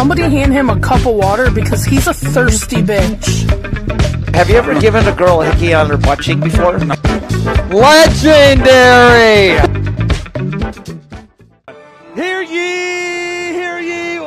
somebody hand him a cup of water because he's a thirsty bitch. Have you ever given a girl a hickey on her butt cheek before? Legendary! Hear ye, hear ye.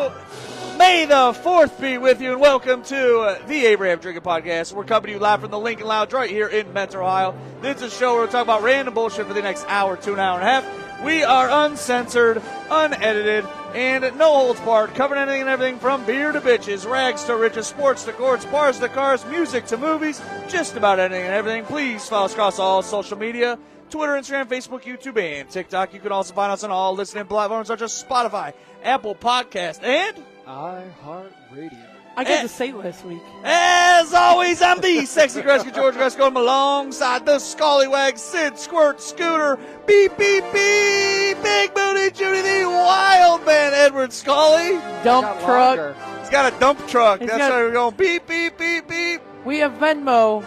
May the 4th be with you, and welcome to the Abraham Drinking Podcast. We're coming to you live from the Lincoln Lounge right here in Metro, Ohio. This is a show where we're talking about random bullshit for the next hour to an hour and a half. We are uncensored, unedited, and no holds barred, covering anything and everything from beer to bitches, rags to riches, sports to courts, bars to cars, music to movies, just about anything and everything. Please follow us across all social media, Twitter, Instagram, Facebook, YouTube, and TikTok. You can also find us on all listening platforms such as Spotify, Apple Podcast, and iHeartRadio. I got to say last week. As always, I'm the sexy Gretzky, George Gretzky. I'm alongside the Scallywag, Sid, Squirt, Scooter, beep, beep, beep, Big Booty Judy, the Wild Man, Edward Scully. Dump truck. He's got a dump truck. He's That's got- why we're going beep, beep, beep, beep. We have Venmo.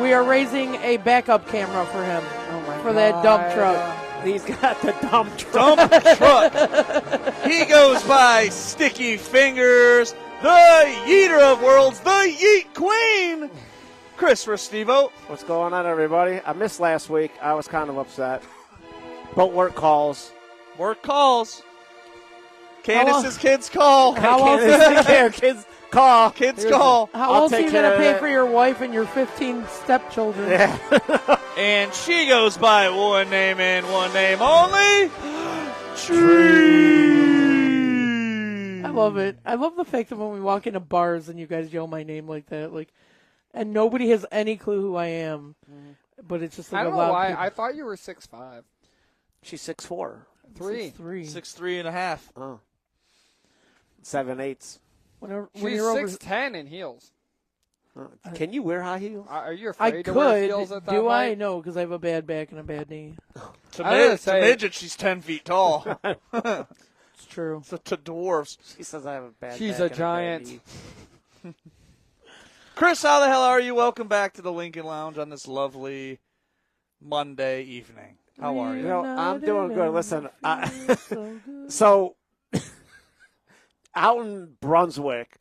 We are raising a backup camera for him. Oh my For that dump truck. He's got the dump truck. Dump truck. He goes by Sticky Fingers, the Yeeter of Worlds, the Yeet Queen, Chris Restivo. What's going on, everybody? I missed last week. I was kind of upset. But work calls. Work calls. Candace's kids call. How else Kids call. Kids call. How I'll else are take you going care to of pay that. for your wife and your 15 stepchildren? Yeah. And she goes by one name and one name only. Tree. I love it. I love the fact that when we walk into bars and you guys yell my name like that, and nobody has any clue who I am, but it's just like I don't a know loud why. people. I thought you were 6'5". She's 6'4". 3. 6'3.5". Oh. 7/8. When She's you're over, 6'10" in heels. Can you wear high heels? Are you I afraid to wear heels could. at that Do I? height? No, because I have a bad back and a bad knee. To, I was gonna to say- midget, she's 10 feet tall. It's true. So to dwarves. She says I have a bad She's back a and bad giant. knee. Chris, how the hell are you? Welcome back to the Lincoln Lounge on this lovely Monday evening. How are You you? know, I'm doing good. Listen, So good. so out in Brunswick,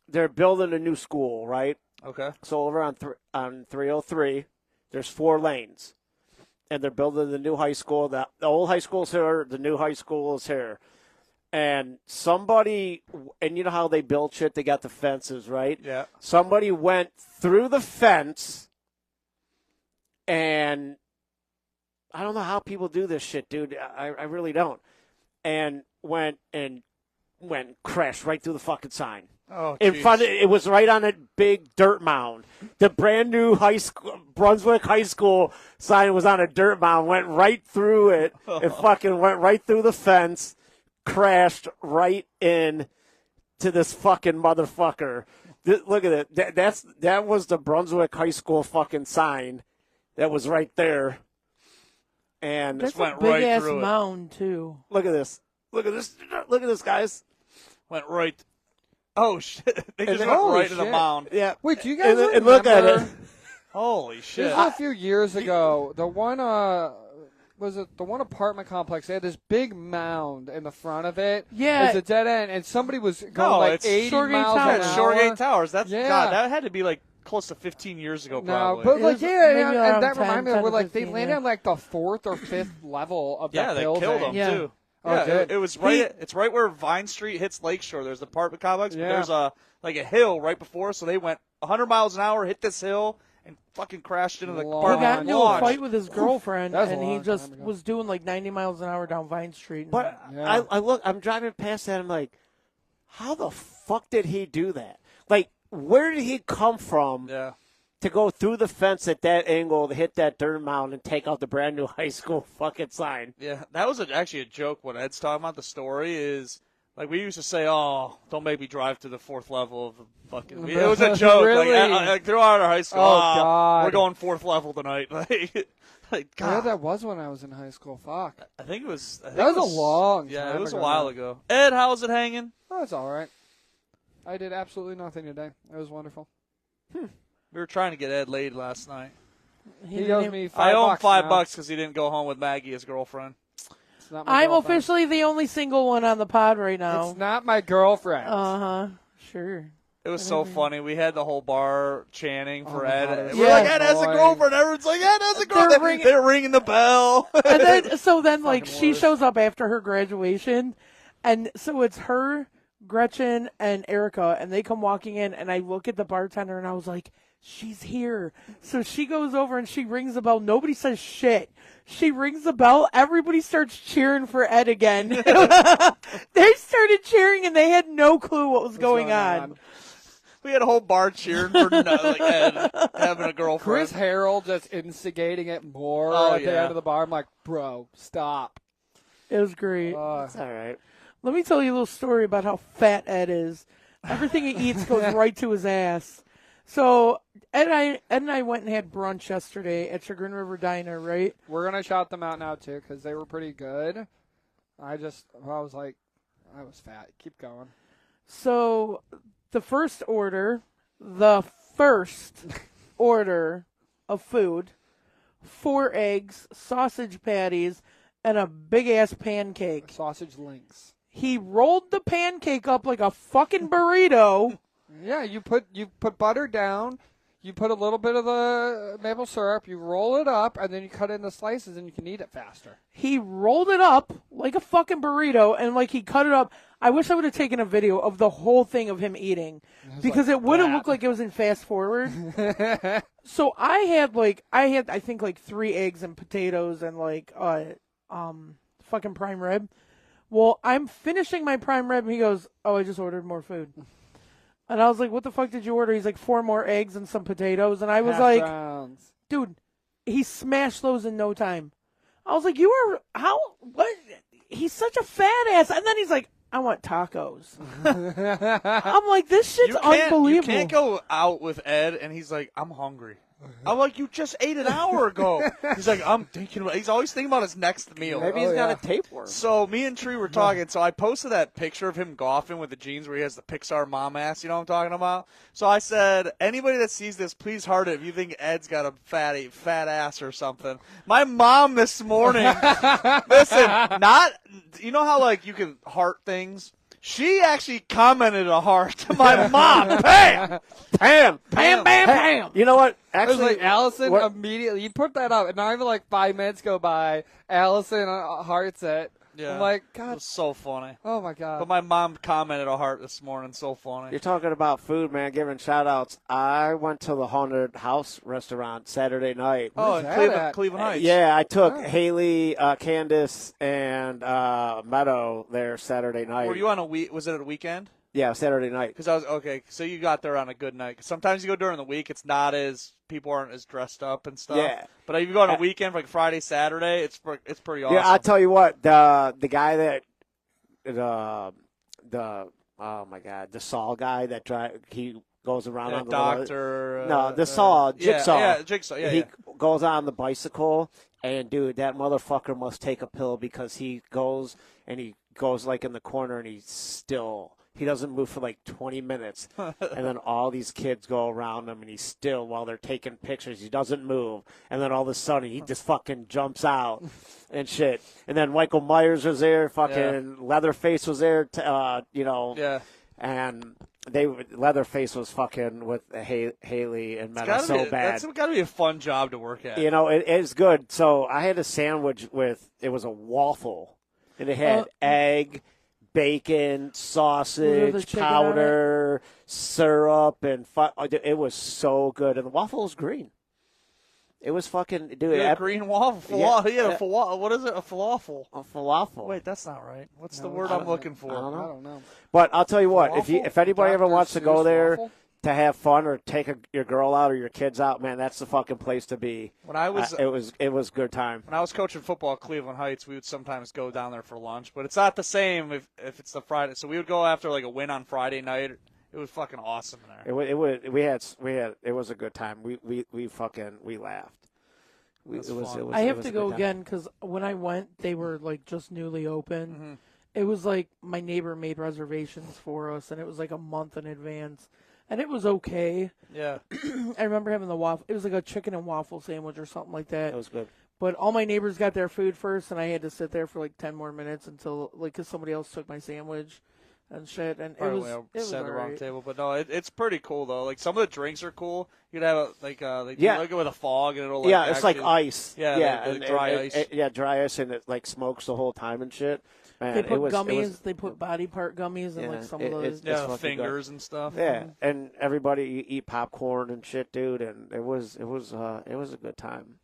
they're building a new school, right? Okay. So over on 303, there's 4 lanes, and they're building the new high school. The old high school's here, the new high school is here, and somebody, and you know how they build shit? They got the fences, right? Yeah. Somebody went through the fence, and I don't know how people do this shit, dude. I really don't. And went crashed right through the fucking sign. Oh, In jeez. front, it was right on a big dirt mound. The brand new high school, Brunswick High School sign was on a dirt mound. Went right through it. It fucking went right through the fence. Crashed right in to this fucking motherfucker. Look at it. That was the Brunswick High School fucking sign. That was right there. And That's went a big right ass through it. mound too. look at this. Look at this. Look at this, guys. Went right. Oh, shit. They just then- went holy right in the shit. mound. Yeah. Wait, do you guys And look at it. remember- Holy shit. This was a few years ago. The one, was it the one apartment complex? They had this big mound in the front of it. Yeah. It's a dead end, and somebody was going No, like it's 80 Shoregate miles Tower. an Yeah, hour. Shoregate Towers. That's Yeah. God. That had to be like close to 15 years ago, No, probably. but It like was yeah, maybe and around that 10, reminded me 10 of where like they 15, landed yeah. on like the 4th or 5th level of yeah, that they building. killed them Yeah. too. Oh, Yeah, good. it was right. It's right where Vine Street hits Lakeshore. There's the apartment complex. But Yeah. there's a hill right before, so they went 100 miles an hour, hit this hill, and fucking crashed into the Long. He apartment. got into a Launched. fight with his girlfriend, That was a and he long just time ago. was doing like 90 miles an hour down Vine Street. But Yeah. I look, I'm driving past that. I'm like, how the fuck did he do that? Like, where did he come from Yeah. to go through the fence at that angle to hit that dirt mound and take out the brand new high school fucking sign? Yeah, that was actually a joke when Ed's talking about the story is, like, we used to say, oh, don't make me drive to the 4th level of the fucking... It was a joke. Really? Like throughout our high school, Oh, God. we're going 4th level tonight. Like, Yeah, God. that was when I was in high school. Fuck. I think it was... That was a long Yeah, time it was a ago while now. ago. Ed, how's it hanging? Oh, it's all right. I did absolutely nothing today. It was wonderful. We were trying to get Ed laid last night. He owes me $5. I owe him $5 now. because he didn't go home with Maggie, his girlfriend. It's not my I'm girlfriend. officially the only single one on the pod right now. It's not my girlfriend. Sure. It was so funny. We had the whole bar chanting for my Ed. God, it was We're so like, Ed has a annoying. girlfriend. Everyone's like, Ed has a girlfriend. They're ringing the bell. And then, like, she worst. shows up after her graduation, and so it's her, Gretchen, and Erica, and they come walking in, and I look at the bartender, and I was like, she's here. So she goes over, and she rings the bell. Nobody says shit. She rings the bell. Everybody starts cheering for Ed again. They started cheering, and they had no clue what was going on. We had a whole bar cheering for like Ed having a girlfriend. Chris Harrell just instigating it more at the end of the bar. I'm like, bro, stop. It was great. It's all right. Let me tell you a little story about how fat Ed is. Everything he eats goes right to his ass. So Ed and I went and had brunch yesterday at Chagrin River Diner, right? We're going to shout them out now, too, because they were pretty good. I was fat. Keep going. So the first order of food, 4 eggs, sausage patties, and a big-ass pancake. Sausage links. He rolled the pancake up like a fucking burrito. Yeah, you put butter down, you put a little bit of the maple syrup, you roll it up, and then you cut it into slices, and you can eat it faster. He rolled it up like a fucking burrito, and like he cut it up. I wish I would have taken a video of the whole thing of him eating, because it would have looked like it was in fast forward. So I had I think like 3 eggs and potatoes and like fucking prime rib. Well, I'm finishing my prime rib, and he goes, "Oh, I just ordered more food." And I was like, "What the fuck did you order?" He's like, 4 more eggs and some potatoes. And I was like, Browns. "Dude, he smashed those in no time." I was like, what? He's such a fat ass. And then he's like, "I want tacos." I'm like, this shit's unbelievable. You can't go out with Ed, and he's like, "I'm hungry." I'm like, "You just ate an hour ago." He's like, "I'm thinking about." He's always thinking about his next meal. Maybe he's got a tapeworm. So me and Tree were talking. So I posted that picture of him golfing with the jeans where he has the Pixar mom ass. You know what I'm talking about? So I said, anybody that sees this, please heart it if you think Ed's got a fat ass or something. My mom this morning, listen, you know how like you can heart things? She actually commented a heart to my mom. Bam! Pam! Bam, bam, bam. You know what? I was Actually, like, Allison immediately, you put that up, and not even like 5 minutes go by, Allison hearts it. Yeah. I'm like, It God, was so funny. oh my God. But my mom commented a heart this morning. So funny. you're talking about food, man, giving shout-outs. I went to the Haunted House restaurant Saturday night. Oh, Where's in that at? Cleveland Heights. Yeah, I took Haley, Candace, and Meadow there Saturday night. Were you on a week? Was it a weekend? Yeah, Saturday night. Because I was okay. So you got there on a good night. 'Cause sometimes you go during the week, it's not as people aren't as dressed up and stuff. Yeah. But if you go on a weekend, like Friday, Saturday, it's pretty awesome. Yeah, I'll tell you what, the guy that oh my God, the Saw guy that he goes around on the doctor. the Saw Jigsaw. Yeah, Jigsaw. Yeah, he goes on the bicycle, and dude, that motherfucker must take a pill because he goes like in the corner, and he doesn't move for like 20 minutes. And then all these kids go around him, and he's still, while they're taking pictures, he doesn't move. And then all of a sudden, he just fucking jumps out and shit. And then Michael Myers was there, fucking Leatherface was there, Yeah. And Leatherface was fucking with Haley and Meta so bad. That's got to be a fun job to work at. You know, it is good. So I had a sandwich it was a waffle, and it had egg, bacon, sausage, powder, syrup, and it was so good. And the waffle was green. It was fucking, dude. A green waffle. He had a falafel. What is it? A falafel. A falafel. Wait, that's not right. What's the word I'm looking for? I don't know. I don't know. But I'll tell you what, Falafel? if anybody ever Dr. wants to go Seuss there waffle? to have fun or take your girl out or your kids out, man, that's the fucking place to be. When I was it was good time. When I was coaching football at Cleveland Heights, we would sometimes go down there for lunch, but it's not the same if it's the Friday. So we would go after like a win on Friday night. It was fucking awesome in there. It was a good time. We laughed. I have to go again because when I went, they were like just newly open. Mm-hmm. It was like my neighbor made reservations for us, and it was like a month in advance. and it was okay. Yeah. I remember having the waffle. It was like a chicken and waffle sandwich or something like that. That was good. But all my neighbors got their food first, and I had to sit there for like 10 more minutes until, like, because somebody else took my sandwich and shit. And it was set the wrong alright. table, but no, it's pretty cool though. Like some of the drinks are cool. You could have like Yeah. like it with a fog, and it'll like Yeah, it's like actually- ice. Yeah, the dry and- ice. yeah, dry ice, and it like smokes the whole time and shit. Man, They it put was, gummies. It was, They put body part gummies and like some of those. it's yeah, fucking good. fingers and stuff. Yeah, and everybody eat popcorn and shit, dude, and it was a good time.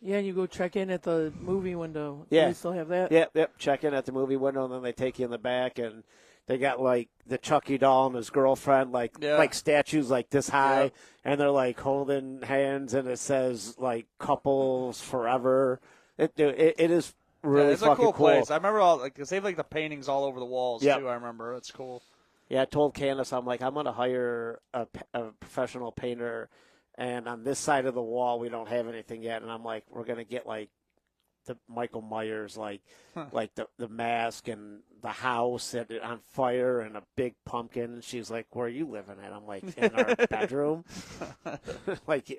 Yeah, and you go check in at the movie window. Yeah. Do they still have that? Yep. Check in at the movie window, and then they take you in the back, and they got like the Chucky doll and his girlfriend, like statues like this high, and they're like holding hands, and it says like couples forever. It is really it's a fucking cool place. I remember because they have like the paintings all over the walls Yep. too. I remember it's cool. Yeah, I told Candace, I'm like, I'm going to hire a professional painter, and on this side of the wall, we don't have anything yet. And I'm like, we're going to get, like, the Michael Myers, like the mask and the house set it on fire and a big pumpkin. And she's like, where are you living at? I'm like, in our bedroom. like,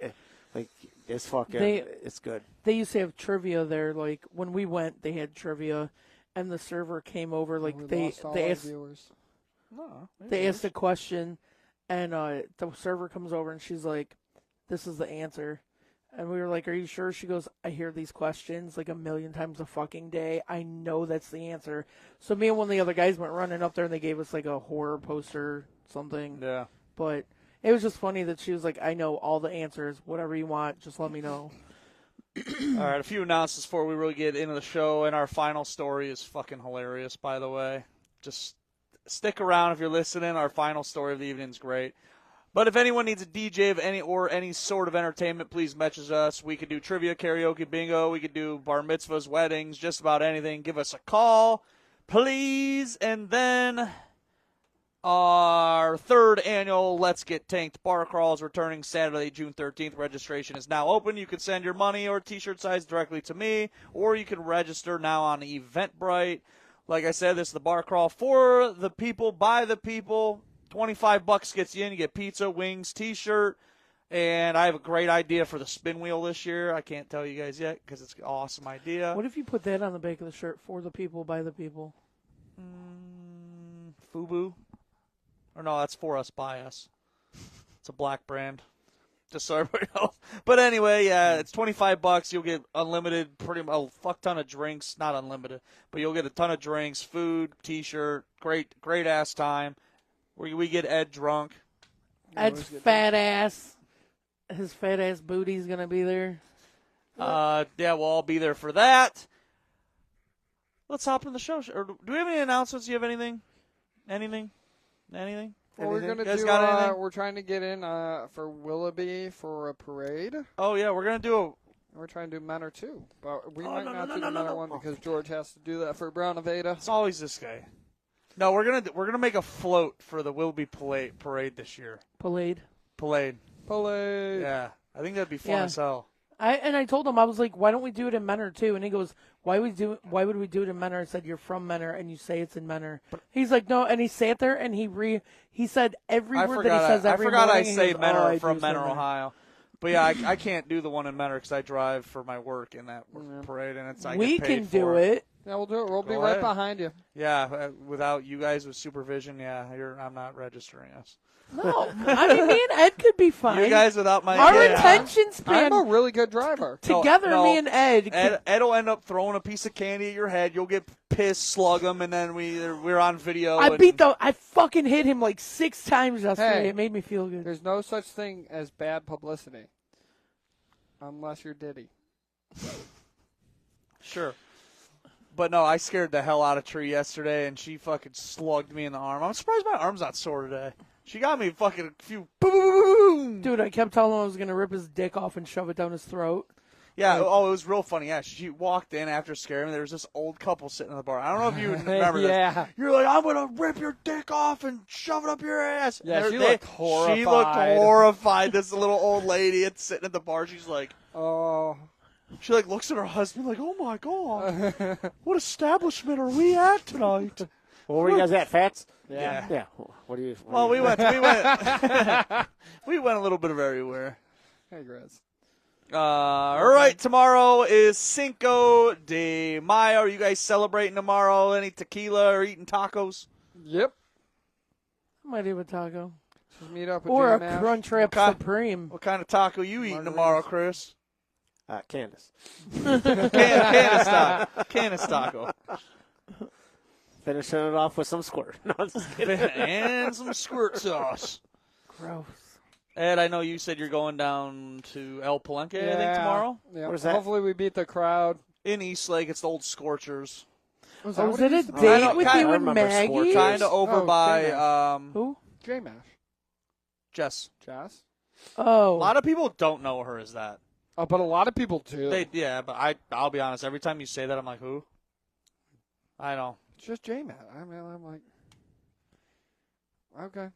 it's fucking, it's good. They used to have trivia there. Like, when we went, they had trivia, and the server came over. Like, they asked... No, They asked a question, and the server comes over, and she's like, this is the answer. And we were like, are you sure? She goes, I hear these questions like a million times a fucking day. I know that's the answer. So me and one of the other guys went running up there, and they gave us like a horror poster, something. Yeah. But it was just funny that she was like, I know all the answers. Whatever you want, just let me know. All right, a few announcements before we really get into the show, and our final story is fucking hilarious, by the way. Just stick around if you're listening. Our final story of the evening is great. But if anyone needs a DJ of any sort of entertainment, please message us. We could do trivia, karaoke, bingo. We could do bar mitzvahs, weddings, just about anything. Give us a call, please. And then our third annual Let's Get Tanked Bar Crawl is returning Saturday, June 13th. Registration is now open. You can send your money or T-shirt size directly to me, or you can register now on Eventbrite. Like I said, this is the bar crawl for the people, by the people. $25 gets you in. You get pizza, wings, T-shirt. And I have a great idea for the spin wheel this year. I can't tell you guys yet because it's an awesome idea. What if you put that on the back of the shirt, for the people, by the people? FUBU? Or no, that's for us, by us. It's a black brand. Just so everybody knows. But anyway, yeah, it's $25. You'll get unlimited, a fuck ton of drinks. Not unlimited, but you'll get a ton of drinks, food, T-shirt. Great ass time. We get Ed drunk. Ed's fat ass. His fat ass booty's gonna be there. Yeah, we'll all be there for that. Let's hop in the show. Or do we have any announcements? Do you have anything? Anything? Well, we're gonna You guys do. got anything? We're trying to get in for Willoughby for a parade. Oh yeah, we're gonna do We're trying to do Menor too, but we might not do the Menor one because George has to do that for Brown Nevada. It's always this guy. No, we're gonna make a float for the Willoughby parade this year. Parade. Parade. Yeah. I think that'd be fun Yeah. as hell. I told him, I was like, why don't we do it in Menor too? And he goes, why would we do it in Menor? I said, you're from Menor and you say it's in Menor. He's like, no, and he sat there and he said every word that he says every morning. I and he say goes, Menor I from do say Menor, Ohio. But yeah, I can't do the one in Menor because I drive for my work in that parade, and I We get paid can for do it. Yeah, we'll do it. We'll be Go right ahead. behind you. Yeah, without you guys with supervision, I'm not registering us. No, I mean, me and Ed could be fine. You guys without my Our yeah. attention I'm span a really good driver. together, No, me and Ed. Ed will end up throwing a piece of candy at your head. You'll get pissed, slug him, and then we're on video. I fucking hit him like 6 times yesterday. Hey. It made me feel good. There's no such thing as bad publicity. Unless you're Diddy. Sure. But no, I scared the hell out of Tree yesterday, and she fucking slugged me in the arm. I'm surprised my arm's not sore today. She got me fucking a few boom. Dude, I kept telling him I was going to rip his dick off and shove it down his throat. Yeah, it was real funny. Yeah, she walked in after scaring me. There was this old couple sitting in the bar. I don't know if you remember Yeah. this. You're like, I'm going to rip your dick off and shove it up your ass. Yeah, And she looked horrified. She looked horrified. This little old lady it's sitting at the bar. She's like, Oh. she like looks at her husband like, oh my God, what establishment are we at tonight? Where were you guys at, Fats? Yeah. Yeah. What do you? Well, we went we went a little bit of everywhere. Hey, Grizz. All right, tomorrow is Cinco de Mayo. Are you guys celebrating tomorrow? Any tequila or eating tacos? Yep. I might have a taco. Just meet up with Or a Jim Nash. Crunchwrap Okay. Supreme. What kind of taco you eating tomorrow, Chris? Candace. Canis taco. Finishing it off with some squirt. No, I'm just kidding. And some squirt sauce. Gross. Ed, I know you said you're going down to El Palenque, I think, tomorrow. Yeah. Where's that? Hopefully we beat the crowd. In Eastlake, it's the old Scorchers. Was Oh, that was what it a used to be? date with I you and remember Maggie? Scorchers. Kind of over Oh, by J-Mash. Who? J-Mash. Jess. Jazz? Oh. A lot of people don't know her as that. Oh, but a lot of people do. But I'll be honest. Every time you say that, I'm like, who? I know. It's just J-Mash. I mean, I'm like, okay.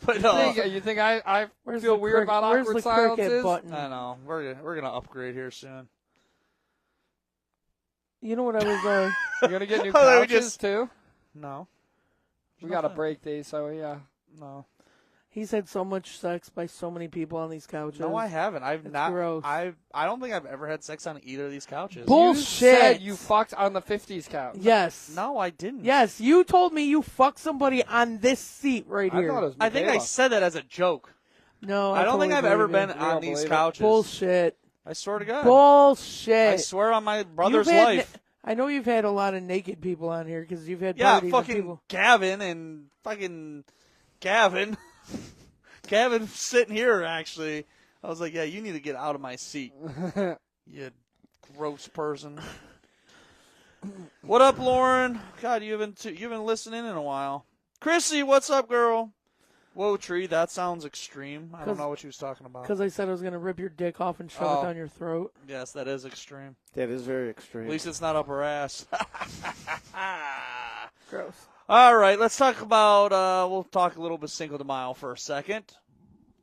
But no, You think I Where's feel the weird about where's awkward the cricket silences? button? I know. We're gonna upgrade here soon. You know what I was like? You're going to get new Oh, we couches, just- too? No. We got to break these, so yeah. No. He's had so much sex by so many people on these couches. No, I haven't. I've It's not. gross. I don't think I've ever had sex on either of these couches. Bull- You Bullshit. said you fucked on the 50s couch. Yes. No, I didn't. Yes, you told me you fucked somebody on this seat right I here. thought it was I think I Michaela. said that as a joke. No, I don't think totally I've ever believe been you. on don't these believe it. couches. Bullshit. I swear to God. Bullshit. I swear on my brother's You've had- life. I know you've had a lot of naked people on here because you've had Yeah, parties of fucking people. Gavin and fucking Gavin. Gavin sitting here, actually. I was like, yeah, you need to get out of my seat. You gross person. What up, Lauren? God, you haven't listening in a while. Chrissy, what's up, girl? Whoa, Tree, that sounds extreme. I don't know what she was talking about. Because I said I was going to rip your dick off and shove Oh. it down your throat. Yes, that is extreme. That is very extreme. At least it's not up her ass. Gross. All right, let's talk about, we'll talk a little bit Cinco de Mayo for a second.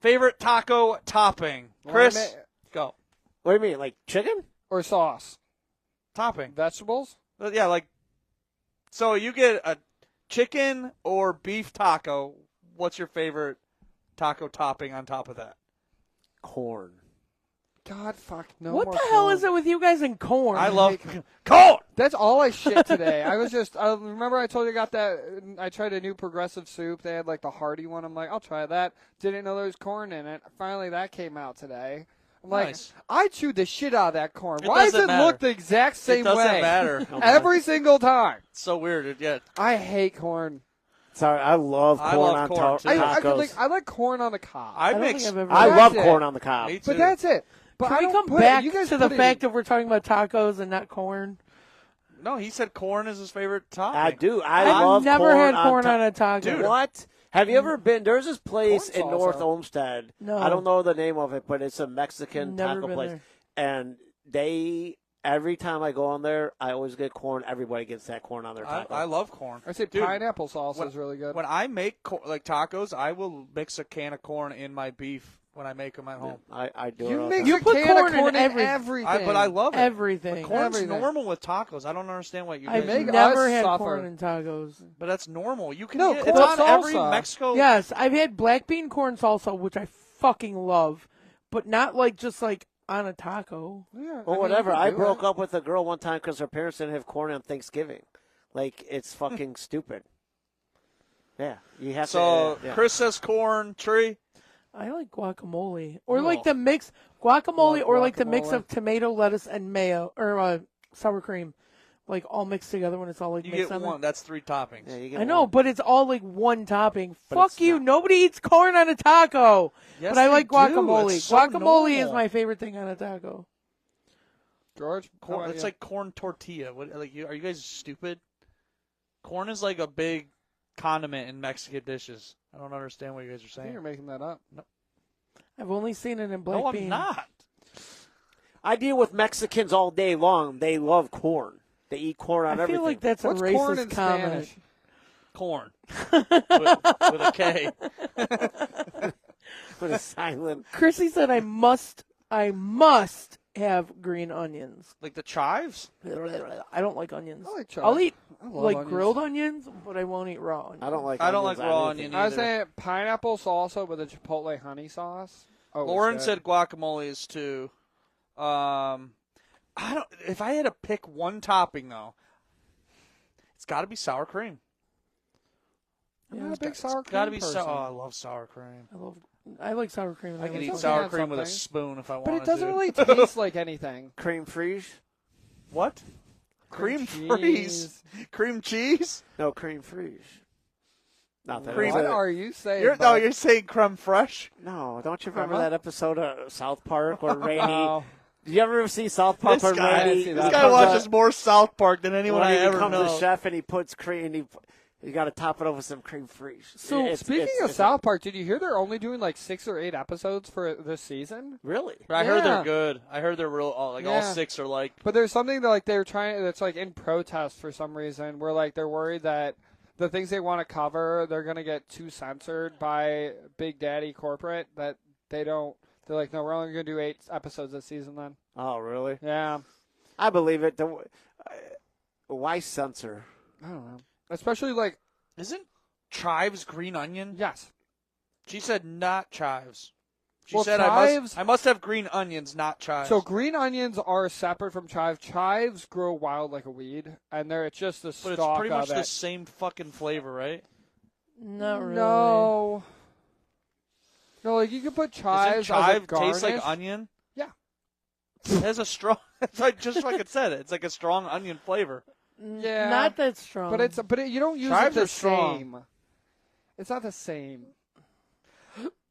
Favorite taco topping? Chris, go. What do you mean, like chicken? Or sauce. Topping. Vegetables? Yeah, like, so you get a chicken or beef taco. What's your favorite taco topping on top of that? Corn. God, fuck, no What more the hell corn. is it with you guys and corn? I love corn. That's all I shit today. I was just, remember I told you I got that, I tried a new progressive soup. They had like the hearty one. I'm like, I'll try that. Didn't know there was corn in it. Finally, that came out today. I'm like, Nice. I chewed the shit out of that corn. It Why does doesn't it matter. look the exact same It doesn't way? matter. Every single time. It's so weird. Yeah. I hate corn. Sorry, I love I corn love on corn, to- too. tacos. I like corn on the cob. I don't mix. think I've ever. I That's love it. corn on the cob. Me too. But that's it. But Can I we don't come put back it, you guys to the put fact it, that we're talking about tacos and not corn? No, he said corn is his favorite topping. I do. I I've love never corn had corn on on a taco. Dude. What? Have you ever been? There's this place Corn in North salsa. Olmsted. No. I don't know the name of it, but it's a Mexican Never taco been place. there. And they, every time I go on there, I always get corn. Everybody gets that corn on their taco. I love corn. I say Dude, pineapple sauce is really good. When I make like tacos, I will mix a can of corn in my beef when I make them at home. I do it You all mix the You a put can corn of in corn in every- everything. But I love it. Everything. Corn's Everything. normal with tacos. I don't understand what you I've guys. make never us had suffer. corn in tagos. But that's normal. You can. No, get, corn it's on salsa. every Mexico. Yes, I've had black bean corn salsa, which I fucking love, but not like just like on a taco. Yeah, Well, whatever. I broke up with a girl one time because her parents didn't have corn on Thanksgiving. Like, it's fucking stupid. Yeah, you have So to. Yeah. Chris says corn tree. I like guacamole, or Oh. like the mix guacamole, Love or like the mix guacamole. of tomato, lettuce, and mayo, or sour cream, like all mixed together when it's all like You mixed get on there. one. That's 3 toppings. Yeah, you get I know, one. but it's all like one topping. But Fuck it's you! not. Nobody eats corn on a taco. Yes, but I they like do. guacamole. It's so Guacamole is normal. my favorite thing on a taco. George, Corn, oh, it's yeah. like corn tortilla. What? Like, are you guys stupid? Corn is like a big condiment in Mexican dishes. I don't understand what you guys are I think saying. you're making that up. I've only seen it in black No, bean. I'm not. I deal with Mexicans all day long. They love corn. They eat corn on I everything. feel like that's What's a corn racist in comment. Spanish? Corn with a K. with a silent. Chrissy said, I must have green onions. Like the chives? I don't like onions. I like chives. I'll eat I love like onions. grilled onions, but I won't eat raw onions. I don't like. I don't onions like raw on onion anything. I was either. saying pineapple salsa with a chipotle honey sauce. Oh, Lauren shit. said guacamole is too. I don't. If I had to pick one topping though, it's got to be sour cream. I'm not a big sour cream Got to be person. sour. Oh, I love sour cream. I like sour cream. And I could like eat something sour on cream with a something. spoon if I wanted But to. it doesn't really taste like anything. Cream frige? What? Cream cheese. freeze? Cream cheese? No, cream frige. Not that. Cream- What it was are you saying? No, bud? you're saying creme fraiche? no, don't you remember Crema? that episode of South Park where Rainey? Oh. Did you ever see South Park This where guy, Rainey? see this that. guy becomes watches more South Park than anyone when I he ever becomes know. a chef and he puts cream. You got to top it over with some cream frige. So, Speaking of South Park, did you hear they're only doing like 6 or 8 episodes for this season? really? I heard Yeah. they're good. I heard they're real. All Yeah. 6 are like. But there's something that like they're trying that's like in protest for some reason where like they're worried that the things they want to cover they're gonna get too censored by Big Daddy corporate that they don't. They're like, no, we're only gonna do 8 episodes this season then. Oh, really? Yeah, I believe it. Why censor? I don't know. Especially like Isn't chives green onion? yes. She said not chives. She Well, said chives- I must have green onions, not chives. So green onions are separate from chives. Chives grow wild like a weed, and it's just the but stalk it's pretty much of the it. same fucking flavor, right? Not really. No. No, like you could put chives Doesn't chive as a garnish. taste like onion? Yeah. It has a strong. It's like just like it said. It's like a strong onion flavor. Yeah. Not that strong. But you don't use Chives it are the strong. same. It's not the same.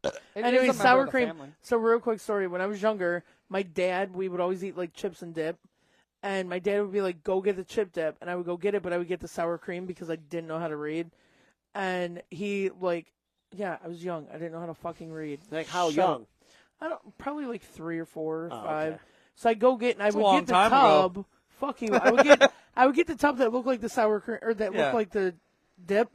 It Anyway, is a member sour of the cream. family. So, real quick story. When I was younger, my dad, we would always eat like chips and dip. And my dad would be like, go get the chip dip. And I would go get it, but I would get the sour cream because I didn't know how to read. And he, like, yeah, I was young. I didn't know how to fucking read. Like how Shut young? up. I don't, probably like 3 or 4 or Oh, 5. okay. So I go get, and I That's a would long get the time tub. ago. Fuck you. I would get the tub that looked like the sour cream, or that Yeah. looked like the dip.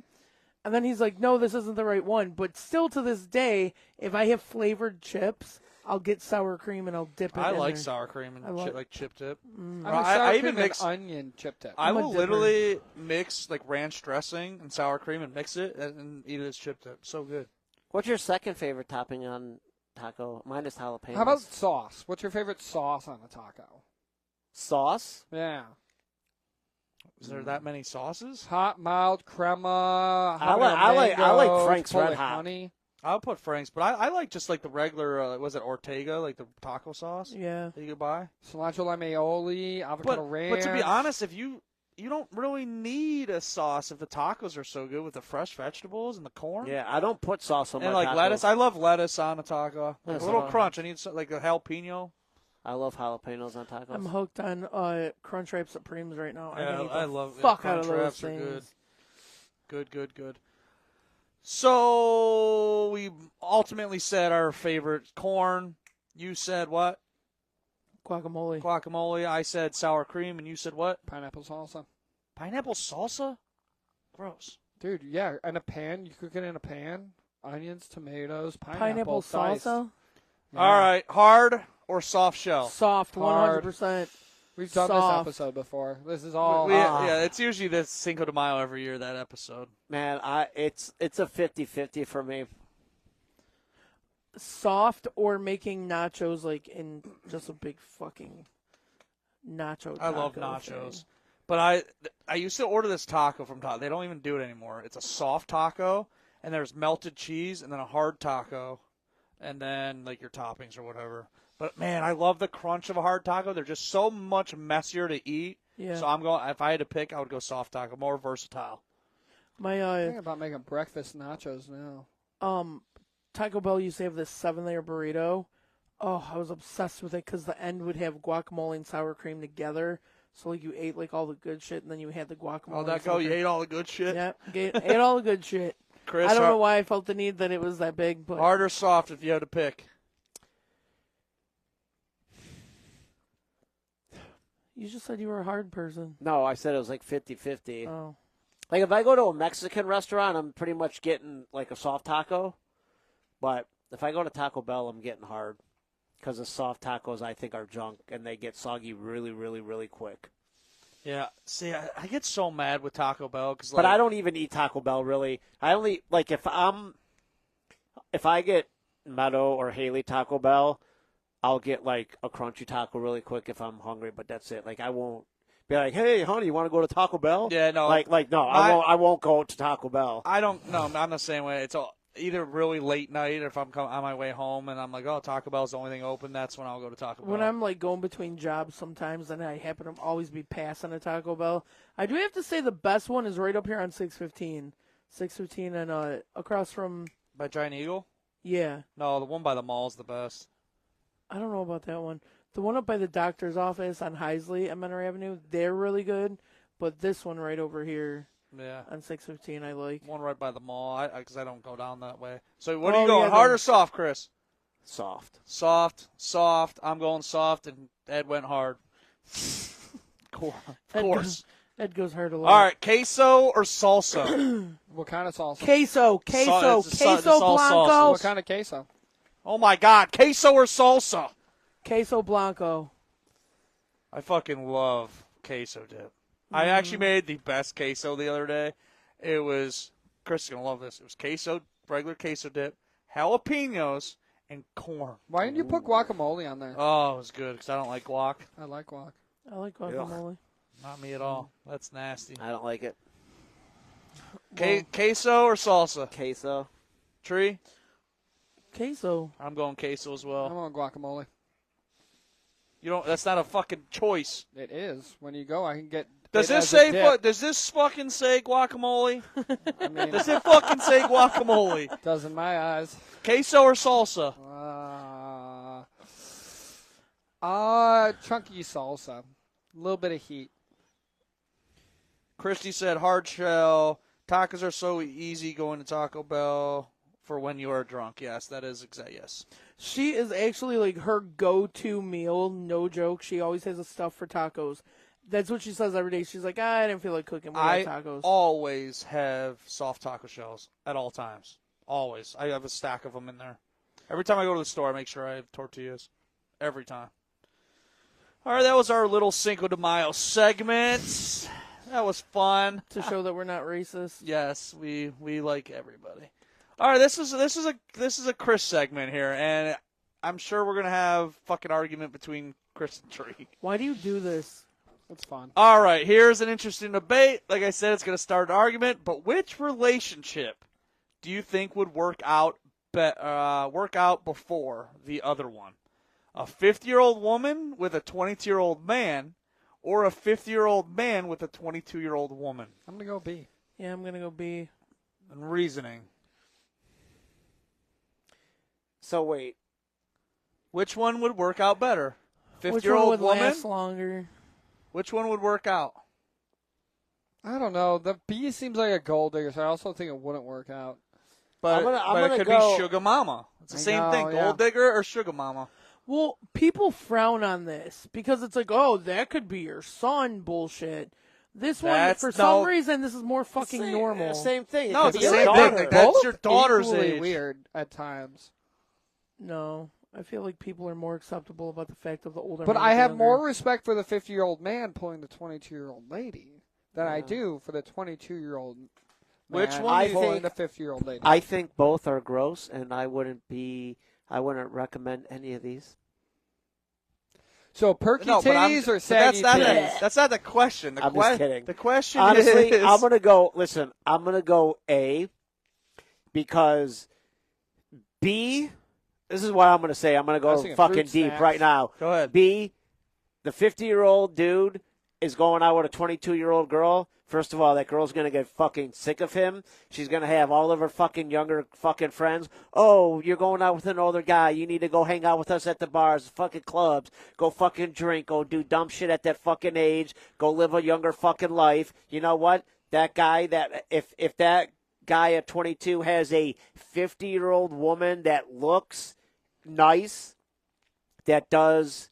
And then he's like, no, this isn't the right one. But still to this day, if I have flavored chips, I'll get sour cream and I'll dip it I in like there. sour cream and I love- like chip dip. I'm Well, a sour I cream even and mix. onion chip dip. I I'm a will dipper. literally mix like ranch dressing and sour cream and mix it and eat it as chip dip. So good. What's your second favorite topping on taco? Mine is jalapeno. How about sauce? What's your favorite sauce on a taco? sauce? Yeah. Is there that many sauces? Hot, mild, crema. I like Frank's Red Hot. Honey. I'll put Frank's, but I like just like the regular. Was it Ortega, like the taco sauce Yeah. that you could buy? Cilantro lime avocado ranch. But to be honest, if you don't really need a sauce if the tacos are so good with the fresh vegetables and the corn. Yeah, I don't put sauce on And my like tacos. lettuce, I love lettuce on a taco. Like Yes, a little I know. crunch. I need like a jalapeno. I love jalapenos on tacos. I'm hooked on Crunchwrap Supremes right now. Yeah, can eat the I love fuck out of Crunch those Wraps are things. good. So we ultimately said our favorite corn. You said what? Guacamole. Guacamole. I said sour cream, and you said what? Pineapple salsa. Pineapple salsa? Gross. Dude, yeah, in a pan. You cook it in a pan. Onions, tomatoes, Pineapple diced. salsa. Yeah. All right, hard or soft shell? Soft, Hard. 100%. We've done Soft. this episode before. This is all. Yeah, it's usually the Cinco de Mayo every year, that episode. Man, it's a 50-50 for me. Soft or making nachos like in just a big fucking nacho I love taco nachos. thing. But I used to order this taco from Taco. They don't even do it anymore. It's a soft taco, and there's melted cheese, and then a hard taco, and then like your toppings or whatever. But man, I love the crunch of a hard taco. They're just so much messier to eat. Yeah. So I'm going. If I had to pick, I would go soft taco, more versatile. My I'm thinking about making breakfast nachos now. Taco Bell used to have this 7-layer burrito. Oh, I was obsessed with it because the end would have guacamole and sour cream together. So like you ate like all the good shit, and then you had the guacamole. Oh, that and go! sour You cream. ate all the good shit. Yeah, ate all the good shit. Chris, I don't know why I felt the need that it was that big, but hard or soft if you had to pick. you just said you were a hard person. No, I said it was like 50-50. Oh, Like if I go to a Mexican restaurant, I'm pretty much getting like a soft taco. But if I go to Taco Bell, I'm getting hard. because the soft tacos I think are junk and they get soggy really, really, really quick. Yeah. See, I get so mad with Taco Bell because. But I don't even eat Taco Bell really. I only like if I get Meadow or Haley Taco Bell, I'll get like a crunchy taco really quick if I'm hungry. But that's it. Like I won't be like, hey, honey, you want to go to Taco Bell? Yeah, no. No, I won't go to Taco Bell. I don't. No, I'm the same way. It's either really late night or if I'm on my way home and I'm like, oh, Taco Bell's the only thing open. That's when I'll go to Taco Bell. When I'm like going between jobs sometimes, and I happen to always be passing a Taco Bell, I do have to say the best one is right up here on 615. 615 and across from. By Giant Eagle? Yeah. No, the one by the mall is the best. I don't know about that one. The one up by the doctor's office on Heisley at Monterey Avenue, they're really good. But this one right over here on 615 I like. One right by the mall because I don't go down that way. So what are you going, hard or soft, Chris? Soft. Soft. I'm going soft, and Ed went hard. Of course. Ed goes hard a lot. All right, queso or salsa? What kind of salsa? Queso it's all Blanco. sauces. What kind of queso? Oh, my God. Queso or salsa? Queso Blanco. I fucking love queso dip. I actually made the best queso the other day. It was, Chris is going to love this. It was queso, regular queso dip, jalapenos, and corn. Why didn't you put guacamole on there? Oh, it was good because I don't like guac. I like guac. I like guacamole. Not me at all. That's nasty. I don't like it. Queso or salsa? Queso. Tree? Queso. I'm going queso as I'm well. on guacamole. You don't. That's not a fucking choice. It is. When you go, I can get. Does it this as say? a dip. Does this fucking say guacamole? I mean, Does it fucking say guacamole? does in my eyes. Queso or salsa? Chunky salsa. A little bit of heat. Christy said hard shell. Tacos are so easy going to Taco Bell for when you are drunk. Yes, that is exact. Yes. She is actually like her go-to meal, no joke. She always has a stuff for tacos. That's what she says every day. She's like, I didn't feel like cooking. We got tacos. Always have soft taco shells at all times. Always. I have a stack of them in there. Every time I go to the store, I make sure I have tortillas. Every time. All right, that was our little Cinco de Mayo segment. That was fun. To show that we're not racist. Yes, we like everybody. All right, this is a Chris segment here, and I'm sure we're gonna have fucking argument between Chris and Tree. Why do you do this? It's fun. All right, here's an interesting debate. Like I said, it's gonna start an argument. But which relationship do you think would work out before the other one? A 50-year-old woman with a 22-year-old man, or a 50-year-old man with a 22-year-old woman? I'm going to go B. Yeah, I'm going to go B. And reasoning. So wait. Which one would work out better? Which one 50-year-old would woman? last longer? Which one would work out? I don't know. The B seems like a gold digger, so I also think it wouldn't work out. But, I'm but gonna it could go- be sugar mama. It's the same know, thing. yeah. Gold digger or sugar mama. Well, people frown on this because it's like, oh, that could be your son bullshit. This one, for some reason, this is more fucking normal. Same thing. No, It it's could the be same your thing. daughter. That's your daughter's Equally age. weird at times. No, I feel like people are more acceptable about the fact of the older. But man I with the have younger. more respect for the 50-year-old man pulling the 22-year-old lady than I do for the 22-year-old man Which one? pulling the 50-year-old lady. I think both are gross, and I wouldn't recommend any of these. So perky No, but titties or saggy titties? that's not the question. I'm just kidding. The question Honestly, is... I'm gonna go A, because B. This is what I'm gonna say. I'm gonna I was go thinking fucking fruit deep snacks. right now. Go ahead. B, the 50-year-old dude is going out with a 22-year-old girl. First of all, that girl's going to get fucking sick of him. She's going to have all of her fucking younger fucking friends. Oh, you're going out with an older guy. You need to go hang out with us at the bars, fucking clubs. Go fucking drink. Go do dumb shit at that fucking age. Go live a younger fucking life. You know what? That guy, if that guy at 22 has a 50-year-old woman that looks nice, that does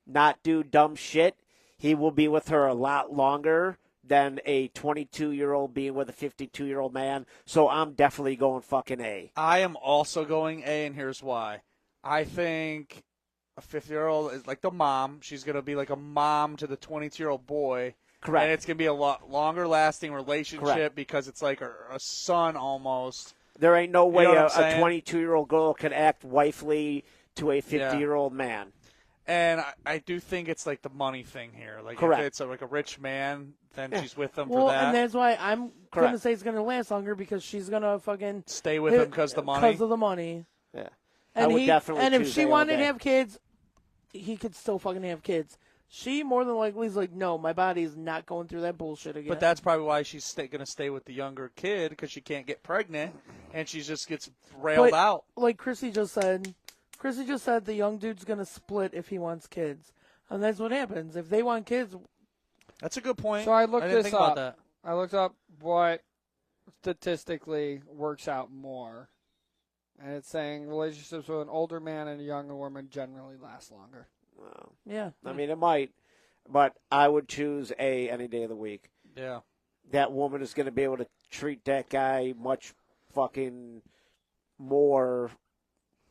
not do dumb shit, he will be with her a lot longer than a 22-year-old being with a 52-year-old man. So I'm definitely going fucking A. I am also going A, and here's why. I think a 50-year-old is like the mom. She's going to be like a mom to the 22-year-old boy. Correct. And it's going to be a lot longer lasting relationship Correct. because it's like a son almost. There ain't no way know a what I'm saying? 22-year-old girl can act wifely to a 50-year-old man. And I do think it's like the money thing here. Like Correct. if it's like a rich man, then she's with them Well, for that. and that's why I'm Correct. gonna say it's gonna last longer because she's gonna fucking Stay with him because the money. Because of the money. Yeah. And I would definitely and if choose she A all wanted to day. have kids, he could still fucking have kids. She more than likely is like, no, my body's not going through that bullshit again. But that's probably why she's going to stay with the younger kid because she can't get pregnant and she just gets railed out. Like Chrissy just said the young dude's gonna split if he wants kids, and that's what happens if they want kids. That's a good point. So I looked didn't this think up. about that. I looked up what statistically works out more. And it's saying relationships with an older man and a younger woman generally last longer. Well, Yeah, I mean, it might, but I would choose A any day of the week. Yeah. That woman is going to be able to treat that guy much fucking more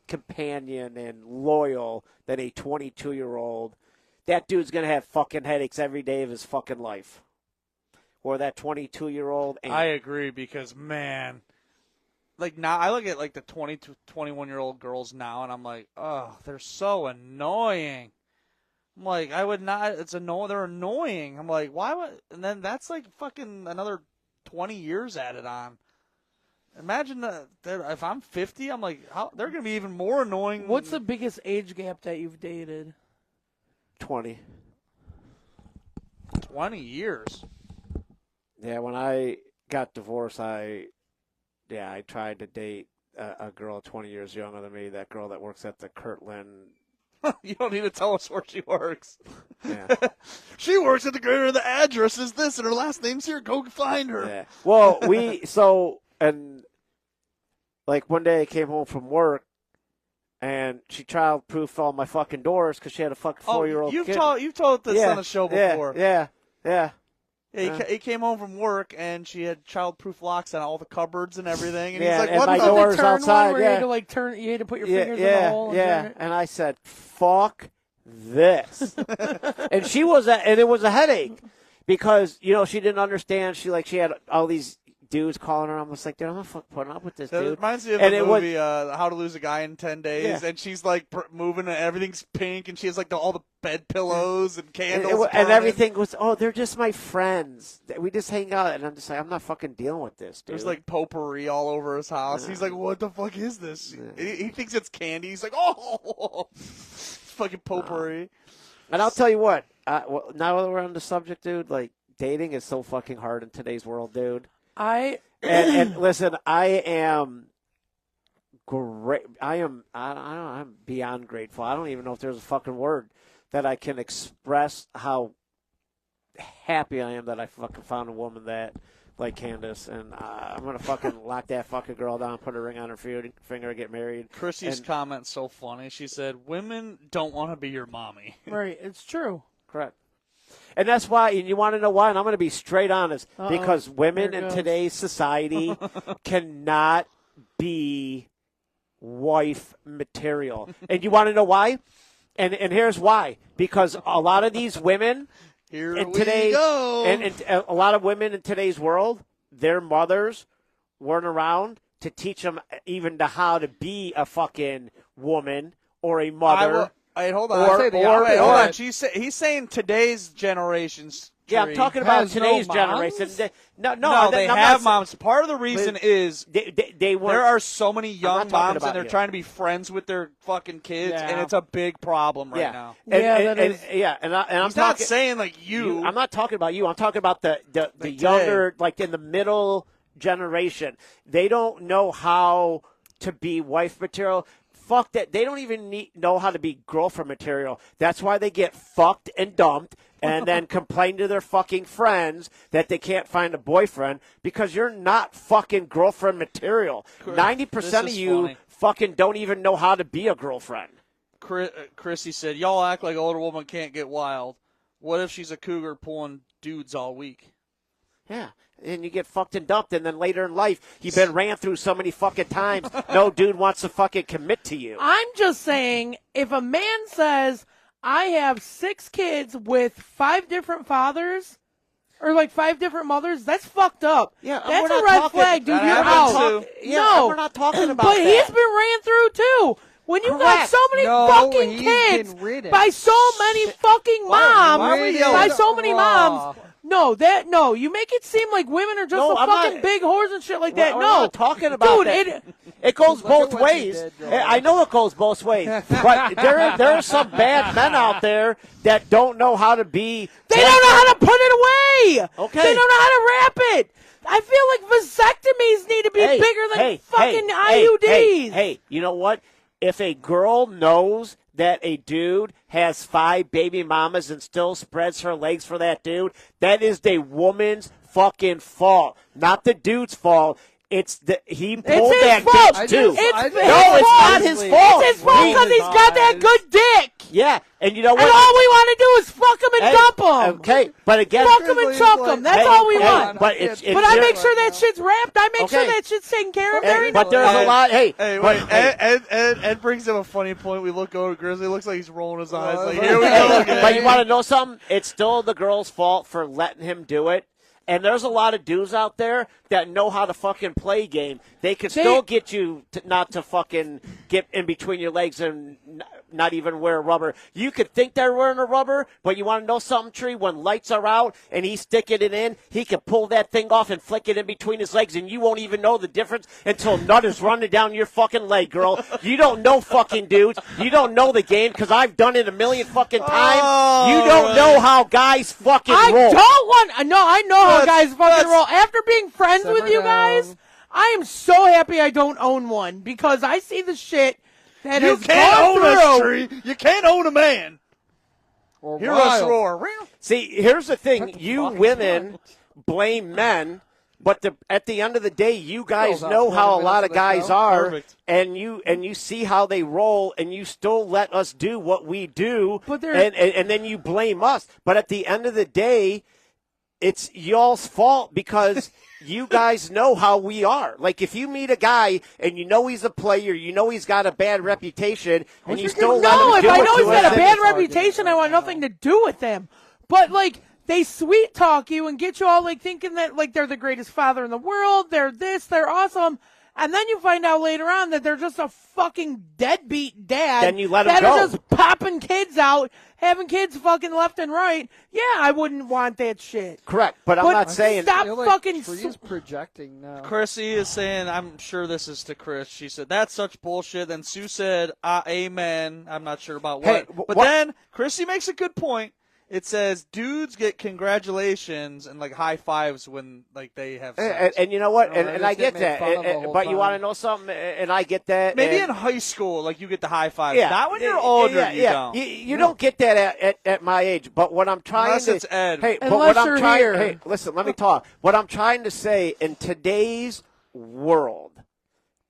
companion and loyal than a 22-year-old. That dude's going to have fucking headaches every day of his fucking life. Or that 22-year-old ain't. I agree because, man, like now I look at like the 20 to 21-year-old girls now and I'm like, oh, they're so annoying. I'm like, I would not, they're annoying. I'm like, why would, and then that's like fucking another 20 years added on. Imagine that if I'm 50, I'm like, they're going to be even more annoying. What's the biggest age gap that you've dated? 20. 20 years? Yeah, when I got divorced, I tried to date a girl 20 years younger than me, that girl that works at the Kirtland. You don't need to tell us where she works. Yeah. She works at the address is this, and her last name's here. Go find her. Yeah. Well, and like one day I came home from work, and she child-proofed all my fucking doors because she had a fucking 4-year-old you've kid. told this on the show before. Yeah. He came home from work and she had child-proof locks on all the cupboards and everything. And Yeah, he's like, and "What my the?" doors turn outside, one where yeah. you had to like turn, you had to put your fingers in the hole. Yeah. And I said, "Fuck this," and she was, and it was a headache because she didn't understand. She had all these dudes calling her. I'm just like, dude, I'm not fucking putting up with this, That dude. reminds me of And the it was- movie How to Lose a Guy in 10 Days, Yeah. and she's like moving and everything's pink, and she has like all the bed pillows and And, candles and burning. everything was, they're just my friends. We just hang out, and I'm just like, I'm not fucking dealing with this, dude. There's like potpourri all over his house. He's like, "What the fuck is this?" He thinks it's candy. He's like, "Oh, it's fucking potpourri." And I'll tell you what. Now that we're on the subject, dude, like dating is so fucking hard in today's world, dude. And listen, I am great. I'm beyond grateful. I don't even know if there's a fucking word that I can express how happy I am that I fucking found a woman that like Candace, and I'm gonna fucking lock that fucking girl down, put a ring on her finger, get married. Chrissy's comment's so funny. She said, "Women don't want to be your mommy." Right, it's true. Correct. And that's why, and you want to know why, and I'm going to be straight honest, because women There it in goes. today's society cannot be wife material. And you want to know why? And here's why. Because a lot of these women Here in we today, go. and a lot of women in today's world, their mothers weren't around to teach them even to how to be a fucking woman or a mother. Wait, hold on. Or- Wait, or- hold or- on. He's saying today's generation's. Yeah, I'm tree talking about has no today's moms? generation. No, No, they I'm have not- moms. Part of the reason is They weren't. there are so many young not talking moms about and they're you. trying to be friends with their fucking kids, Yeah. and it's a big problem right yeah. now. And, Yeah, and, that is- and I'm He's not talking. saying like you. I'm not talking about you. I'm talking about the Like younger, like in the middle generation. They don't know how to be wife material. Fuck that. They don't even know how to be girlfriend material. That's why they get fucked and dumped and then complain to their fucking friends that they can't find a boyfriend because you're not fucking girlfriend material. 90% of This is you funny. fucking don't even know how to be a girlfriend. Chrissy said, "Y'all act like older woman can't get wild. What if she's a cougar pulling dudes all week?" Yeah. And you get fucked and dumped, and then later in life, you've been ran through so many fucking times, no dude wants to fucking commit to you. I'm just saying, if a man says, I have 6 kids with 5 different fathers, or like 5 different mothers, that's fucked up. Yeah, that's we're a not red talking- flag, dude. That You're happens out. too. Yeah, No, we're not talking about but that. he's been ran through too. When you got Correct. so many No, fucking he's kids been ridden. by so many fucking moms, why are we yelling? by so many Raw. moms. No, you make it seem like women are just No, the I'm fucking not- big whores and shit like that. We're No, not talking about dude, that. It goes Look at both what you ways. did, Joel. I know it goes both ways. But there are some bad men out there that don't know how to be. they don't know how to put it away. Okay. They don't know how to wrap it. I feel like vasectomies need to be bigger than fucking IUDs. Hey, you know what? If a girl knows that a dude has 5 baby mamas and still spreads her legs for that dude, that is the woman's fucking fault, not the dude's fault. He pulled his that fault. bitch too. I It's just- his No, it's fault. not his fault. It's his fault because he's got that good dick. Yeah, and you know And what? all we want to do is fuck him and Hey, dump him. Okay, but again, Fuck him and chuck him. That's Hey, all we hey, want. but it's But I there- make sure that shit's wrapped. I make sure Okay. that shit's taken care of. Hey, Very but there's a Hey, lot. Hey, Hey, but- wait, hey, Ed brings up a funny point. We look over Grizzly. Looks like he's rolling his eyes. Like, Hey, here we go again. But you want to know something? It's still the girl's fault for letting him do it. And there's a lot of dudes out there that know how to fucking play game. They can still get you not to fucking get in between your legs and not even wear rubber. You could think they're wearing a rubber, but you want to know something, Tree? When lights are out and he's sticking it in, he can pull that thing off and flick it in between his legs, and you won't even know the difference until nut is running down your fucking leg, girl. You don't know fucking dudes. You don't know the game because I've done it a million fucking times. Oh, you don't know how guys fucking I roll. don't want. No, I know how guys fucking that's- roll. After being friends with Simmer you down. guys, I am so happy I don't own one because I see the shit that You has can't gone own us, through. Tree. You can't own a man. Or Hear us wild. roar. See, here's the thing. What the You fuck? women blame men, but at the end of the day, you guys Fills out know 40 how a minutes lot of of the guys show. are, Perfect. and you see how they roll, and you still let us do what we do, But there- and then you blame us. But at the end of the day, it's y'all's fault because you guys know how we are. Like, if you meet a guy and you know he's a player, you know he's got a bad reputation, and you still let No, him if do I it know to he's got us, a bad then- reputation, I want nothing to do with them. But like, they sweet talk you and get you all like thinking that like they're the greatest father in the world. They're this. They're awesome. And then you find out later on that they're just a fucking deadbeat dad. Then you let 'em that go. is just popping kids out, having kids fucking left and right. Yeah, I wouldn't want that shit. Correct, but I'm But not saying. stop I feel like fucking. Tree's projecting now. Chrissy is saying, I'm sure this is to Chris. She said, that's such bullshit. Then Sue said, amen. I'm not sure about what. Hey, but what- then Chrissy makes a good point. It says dudes get congratulations and like high fives when like they have sex. And you know what? No, And, I and I just get get made that. fun of the whole But you want to time. know something? And I get that. Maybe and, in high school, like you get the high fives. yeah, Not when you're older, yeah, you yeah. don't. You don't get that at my age. But what I'm trying Unless to it's Ed. Hey, but Unless what I'm you're trying. here. Hey, listen. Let me talk. What I'm trying to say in today's world,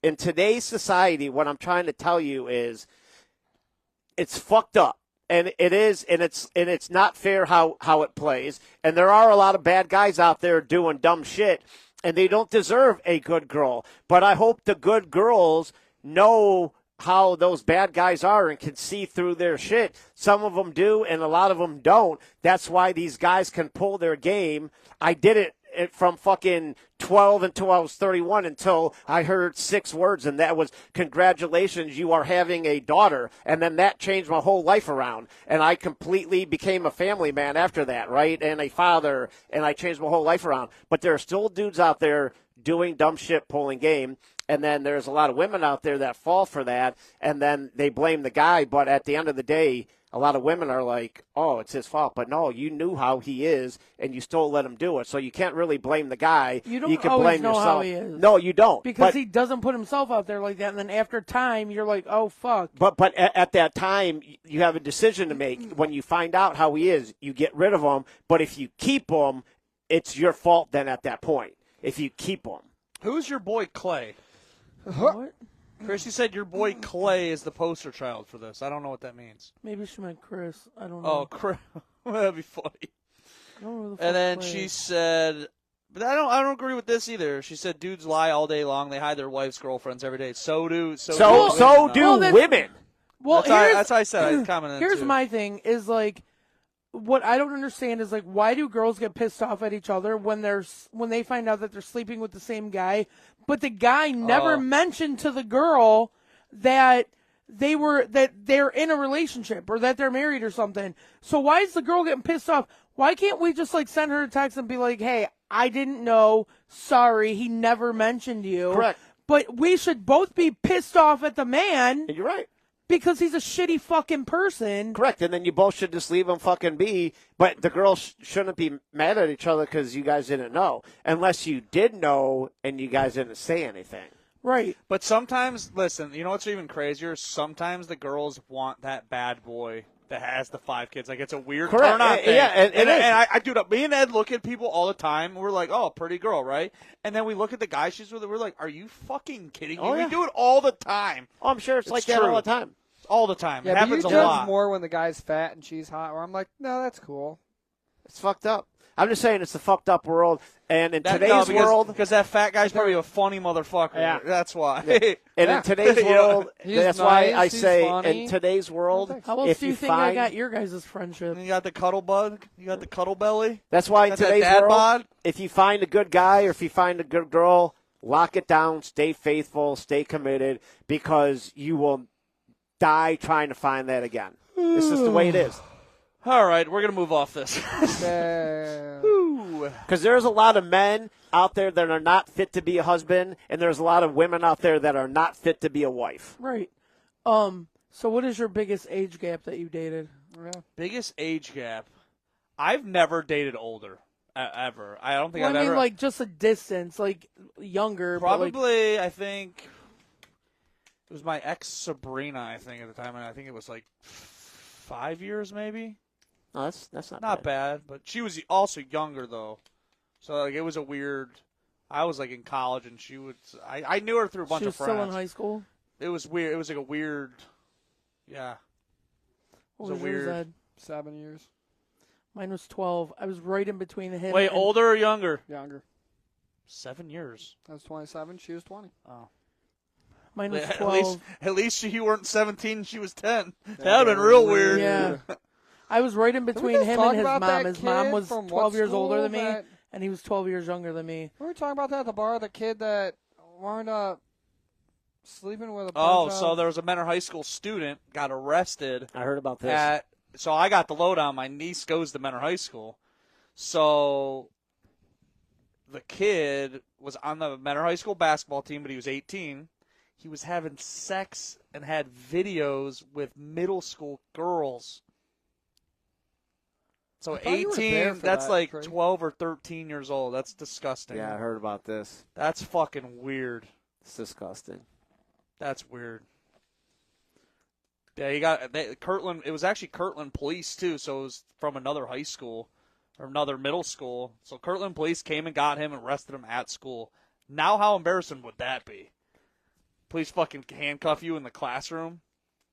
in today's society, what I'm trying to tell you is, it's fucked up. And it is, and it's not fair how it plays. And there are a lot of bad guys out there doing dumb shit, and they don't deserve a good girl. But I hope the good girls know how those bad guys are and can see through their shit. Some of them do, and a lot of them don't. That's why these guys can pull their game. I did it from fucking 12 until I was 31 until I heard 6 words, and that was, congratulations, you are having a daughter. And then that changed my whole life around, and I completely became a family man after that, right, and a father, and I changed my whole life around. But there are still dudes out there doing dumb shit, pulling game, and then there's a lot of women out there that fall for that, and then they blame the guy. But at the end of the day, a lot of women are like, oh, it's his fault. But no, you knew how he is, and you still let him do it. So you can't really blame the guy. You don't can always blame know yourself. how he is. No, you don't. Because but, he doesn't put himself out there like that, and then after time, you're like, oh, fuck. But at that time, you have a decision to make. When you find out how he is, you get rid of him. But if you keep him, it's your fault then at that point, if you keep him. Who's your boy Clay? What? Chris, you said your boy Clay is the poster child for this. I don't know what that means. Maybe she meant Chris. I don't know. Oh, Chris. That'd be funny. I don't know who the And fuck then Clay she is. said, But I don't agree with this either. She said dudes lie all day long. They hide their wives' girlfriends every day. So do women. Well, that's how I said. I commented. Here's too. my thing: is like, what I don't understand is like, why do girls get pissed off at each other when they find out that they're sleeping with the same guy, but the guy never mentioned to the girl that they're in a relationship or that they're married or something. So why is the girl getting pissed off? Why can't we just like send her a text and be like, hey, I didn't know. Sorry, he never mentioned you. Correct. But we should both be pissed off at the man. You're right. Because he's a shitty fucking person. Correct. And then you both should just leave him fucking be. But the girls shouldn't be mad at each other because you guys didn't know. Unless you did know and you guys didn't say anything. Right. But sometimes, listen, you know what's even crazier? Sometimes the girls want that bad boy that has the 5 kids. Like, it's a weird turn-on thing. Yeah, and dude, me and Ed look at people all the time. We're like, oh, pretty girl, right? And then we look at the guy she's with, and we're like, are you fucking kidding me? Oh, yeah. We do it all the time. Oh, I'm sure it's like that all the time. All the time. Yeah, it happens but you a judge lot. more when the guy's fat and she's hot, where I'm like, no, that's cool. It's fucked up. I'm just saying it's a fucked up world. And in today's world. Because that fat guy's probably a funny motherfucker. Yeah. That's why. Yeah. And in today's world, that's why I say funny. in today's world, How else do you think I got your guys' friendship? And you got the cuddle bug. You got the cuddle belly. That's why in Got that today's dad world, bod. if you find a good guy or if you find a good girl, lock it down, stay faithful, stay committed, because you will die trying to find that again. This is the way it is. All right, we're going to move off this. Because there's a lot of men out there that are not fit to be a husband, and there's a lot of women out there that are not fit to be a wife. Right. So what is your biggest age gap that you dated? Biggest age gap. I've never dated older, ever. I don't think I've ever. like just a distance, like younger. Probably, I think it was my ex Sabrina. I think at the time, and I think it was like 5 years, maybe. No, that's Not bad, but she was also younger though, so like it was a weird. I was like in college, and she would. I knew her through a bunch of friends. She was still in high school. It was weird. It was like a weird. Yeah. What was yours, Ed? 7 years. Mine was 12. I was right in between him. Wait, and older or younger? Younger. 7 years. I was 27. She was 20. Oh. Mine was 12. At least you weren't 17. She was 10. That would have been real weird. Yeah. I was right in between him and his mom. His mom was from 12 years older than me, that- and he was 12 years younger than me. We were talking about that at the bar. The kid that wound up sleeping with a Oh, bunch so of- there was a Menor High School student got arrested. I heard about this. So I got the lowdown. My niece goes to Menor High School. So the kid was on the Menor High School basketball team, but he was 18. He was having sex and had videos with middle school girls. So I thought you were there 18, for that's that, like Trey. 12 or 13 years old. That's disgusting. Yeah, I heard about this. That's fucking weird. It's disgusting. That's weird. Yeah, Kirtland. It was actually Kirtland Police too, so it was from another high school or another middle school. So Kirtland Police came and got him and arrested him at school. Now, how embarrassing would that be? Police fucking handcuff you in the classroom.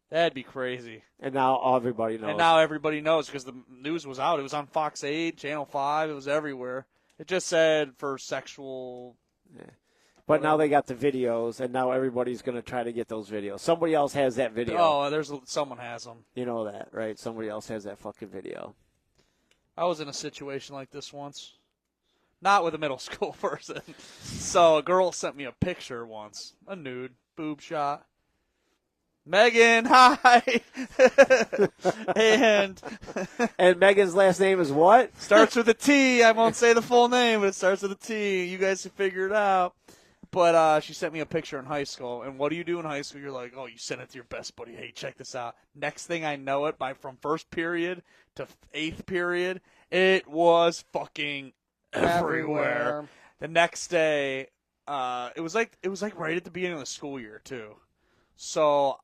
That'd be crazy. And now everybody knows. And now everybody knows because the news was out. It was on Fox 8, Channel 5. It was everywhere. It just said for sexual. Yeah. But now they got the videos, and now everybody's going to try to get those videos. Somebody else has that video. Oh, someone has them. You know that, right? Somebody else has that fucking video. I was in a situation like this once. Not with a middle school person. So a girl sent me a picture once. A nude. Boob shot. Megan, hi. and Megan's last name is what? Starts with a T. I won't say the full name, but it starts with a T. You guys can figure it out. But she sent me a picture in high school. And what do you do in high school? You're like, oh, you send it to your best buddy. Hey, check this out. Next thing I know it, from first period to 8th period, it was fucking everywhere. The next day, it was like right at the beginning of the school year too. So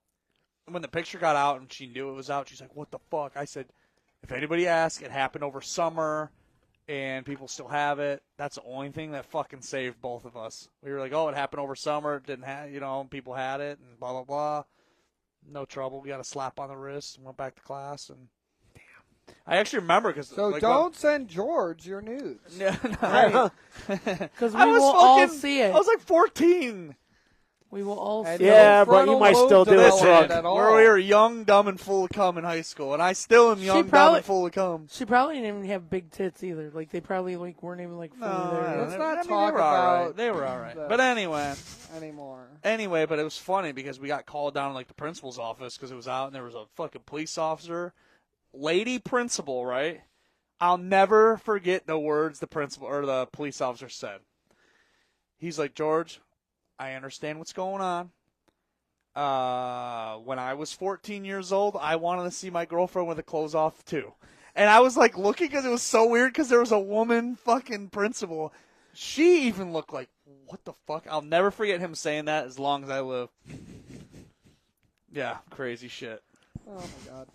when the picture got out and she knew it was out, she's like, "What the fuck?" I said, "If anybody asks, it happened over summer, and people still have it. That's the only thing that fucking saved both of us." We were like, "Oh, it happened over summer. It didn't have, people had it, and blah blah blah. No trouble. We got a slap on the wrist and went back to class and." I actually remember because So don't send George your nudes. Because we will all see it. I was like 14. We will all And see Yeah, it. but you might still do it drunk. We were young, dumb, and full of cum in high school, and I still am young, dumb, and full of cum. She probably didn't even have big tits either. Like they probably weren't even fully there. Let's not they talk were all about right. They were all right. that But anyway. Anymore. But it was funny because we got called down to like the principal's office because it was out and there was a fucking police officer, lady principal, right? I'll never forget the words the principal or the police officer said. He's like, George, I understand what's going on. When I was 14 years old, I wanted to see my girlfriend with the clothes off too. And I was like looking because it was so weird because there was a woman fucking principal. She even looked like, what the fuck? I'll never forget him saying that as long as I live. Yeah, crazy shit. Oh, my God.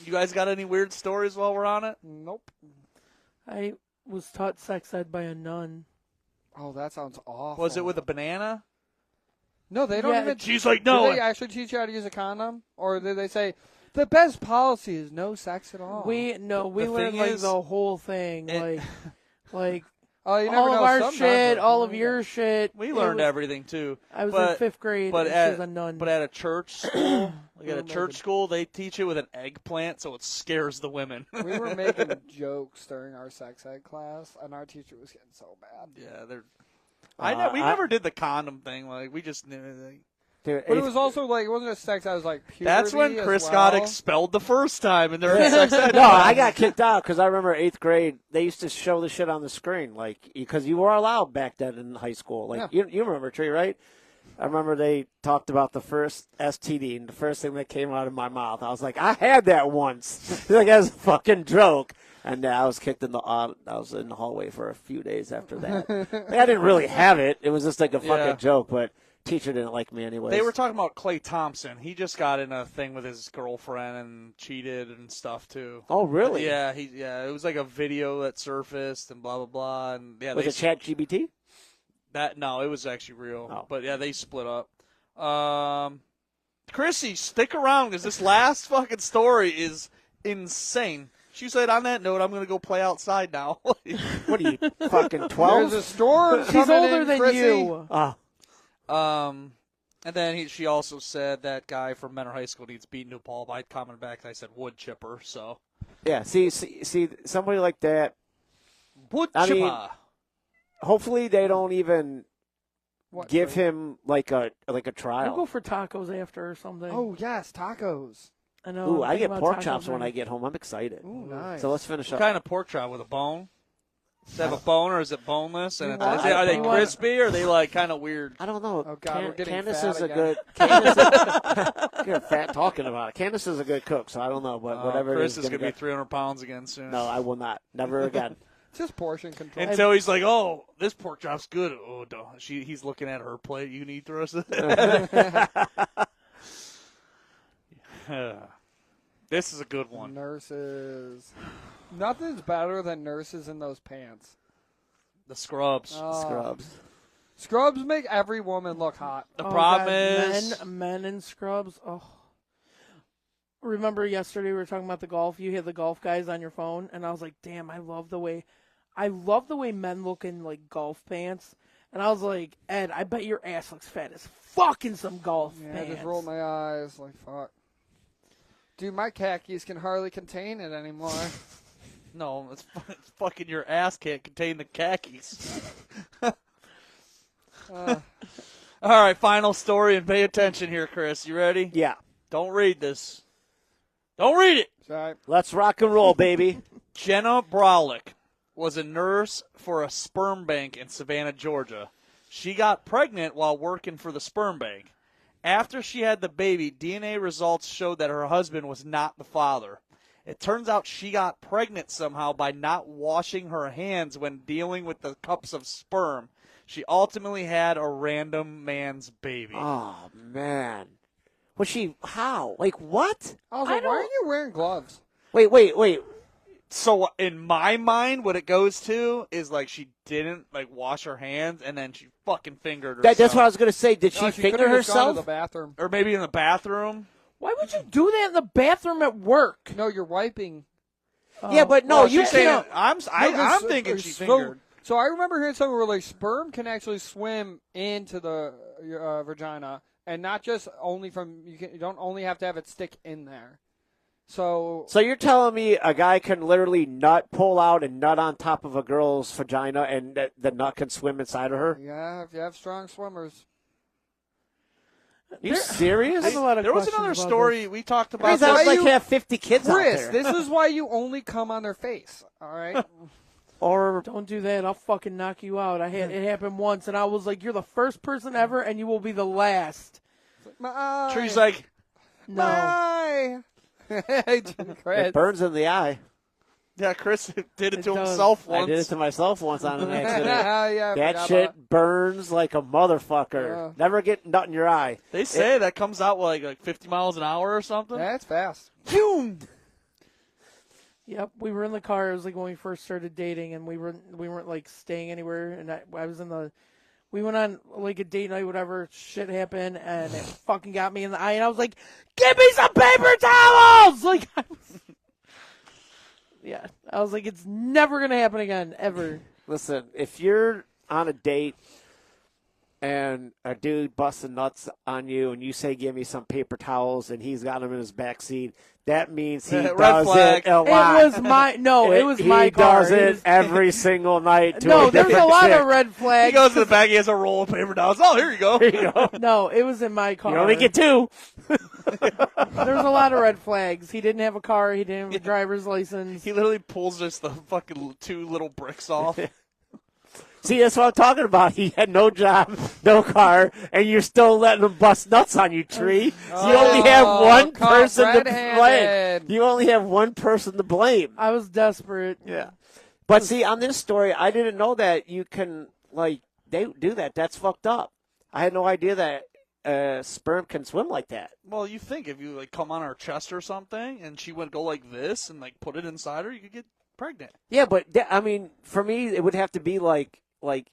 You guys got any weird stories while we're on it? Nope. I was taught sex ed by a nun. Oh, that sounds awful. Was it with a banana? No, they don't even. She's like, no. Do they actually teach you how to use a condom? Or did they say, the best policy is no sex at all? We learned like the whole thing. Like oh, you never all know. of our Some shit, nuns all of your shit. We learned everything, too. I was in 5th grade, and she was a nun. But at a church school, school, they teach it with an eggplant, so it scares the women. We were making jokes during our sex ed class, and our teacher was getting so bad. Yeah, we never did the condom thing. Like, we just knew. Dude, But it was also like, it wasn't just sex ed, it was like puberty. That's when Chris as got well. expelled the first time, and they're sex ed. No, I got kicked out because I remember 8th grade. They used to show the shit on the screen, like because you were allowed back then in high school. Like you remember, Tree, right? I remember they talked about the first STD, and the first thing that came out of my mouth, I was like, I had that once. Like as a fucking joke. And I was kicked in the hallway for a few days after that. Like, I didn't really have it. It was just like a fucking joke, but teacher didn't like me anyways. They were talking about Klay Thompson. He just got in a thing with his girlfriend and cheated and stuff too. Oh, really? Yeah, it was like a video that surfaced and blah blah blah. And yeah, was it ChatGPT? No, it was actually real. Oh. But yeah, they split up. Chrissy, stick around because this last fucking story is insane. She said, on that note, I'm going to go play outside now. What are you, fucking 12? There's a storm She's coming older in, than Chrissy. you. And then she also said that guy from Menor High School needs beaten to a pulp. I commented back and I said wood chipper. So Yeah, see, somebody like that. wood I chipper. mean, hopefully they don't even give him like a We'll trial. go for tacos after or something. Oh, yes, tacos. I know. Ooh, I get pork tacos chops when right I get home. I'm excited. Ooh, nice. So let's finish What up. kind of pork chop with a bone? Does it have a bone or is it boneless? And want- are they you want- crispy or are they like kind of weird? I don't know. Oh, God, we're getting Candace fat is a again. good. Candace, you're fat talking about it. Candace is a good cook, so I don't know, but whatever Chris it is is going to be 300 pounds again soon. No, I will not. Never again. It's just portion control. Until he's like, oh, this pork chop's good. Oh, he's looking at her plate. You can eat the rest of it. This is a good one. Nurses. Nothing's better than nurses in those pants. The scrubs. Scrubs. Scrubs make every woman look hot. The Oh, problem God, is men in scrubs. Oh, remember yesterday we were talking about the golf. You had the golf guys on your phone, and I was like, "Damn, I love the way men look in like golf pants." And I was like, "Ed, I bet your ass looks fat as fuck in some golf Yeah, I pants." just rolled my eyes like, fuck. Dude, my khakis can hardly contain it anymore. no, it's fucking your ass can't contain the khakis. All right, final story, and pay attention here, Chris. You ready? Yeah. Don't read this. Don't read it. Sorry. Let's rock and roll, baby. Jenna Brolick was a nurse for a sperm bank in Savannah, Georgia. She got pregnant while working for the sperm bank. After she had the baby, DNA results showed that her husband was not the father. It turns out she got pregnant somehow by not washing her hands when dealing with the cups of sperm. She ultimately had a random man's baby. Oh, man. Was she, how? Like, what? I was like, why aren't you wearing gloves? Wait. So in my mind, what it goes to is like she didn't like wash her hands and then she fucking fingered herself. That's what I was going to say. Did she No, finger could've just gone herself? to the bathroom. Or maybe in the bathroom. Why would you do that in the bathroom at work? No, you're wiping Yeah, but no, you she's saying can't. I'm thinking she fingered. So I remember hearing something where like sperm can actually swim into the vagina, and not just only from you don't only have to have it stick in there. So you're telling me a guy can literally pull out and nut on top of a girl's vagina, and the nut can swim inside of her? yeah, if you have strong swimmers. You serious? I have a lot of There was questions another about story this. we talked about. That was like you have 50 kids out Chris, there. this is why you only come on their face. All right. Or Don't do that. I'll fucking knock you out. It happened once, and I was like, "You're the first person ever, and you will be the last." My eye. Tree's like, No. My eye. Chris. it burns in the eye. yeah, Chris did it to does. himself I once. did it to myself once on an accident. Yeah, I That forgot shit about burns like a motherfucker. Never get nut in your eye. They say that comes out like 50 miles an hour or something. it. That's fast. Boom. Yep, we were in the car. It was like when we first started dating, and we weren't like staying anywhere. And I was we went on like a date night, whatever. Shit happened, and it fucking got me in the eye. And I was like, "Give me some paper towels!" Like, yeah, I was like, "It's never gonna happen again, ever." Listen, if you're on a date and a dude busting nuts on you, and you say, "Give me some paper towels," and he's got them in his back seat, that means he Red does flag. it a lot. It was my it was my car. He does It it was- every single night. To No, a there's a different lot chick. of red He flags. goes to the bag. He has a roll of paper towels. Oh, here you go. There you go. No, it was in my car. You only get two. There was a lot of red flags. He didn't have a car. He didn't have a driver's license. He literally pulls just the fucking 2 little bricks off. See, that's what I'm talking about. He had no job, no car, and you're still letting him bust nuts on you, Tree. You only have one caught person to blame. red-handed. You only have one person to blame. I was desperate. Yeah. But see, on this story, I didn't know that you can, like, they do that. That's fucked up. I had no idea that sperm can swim like that. Well, you think if you like come on her chest or something, and she would go like this and like put it inside her, you could get pregnant. Yeah, but, I mean, for me, it would have to be like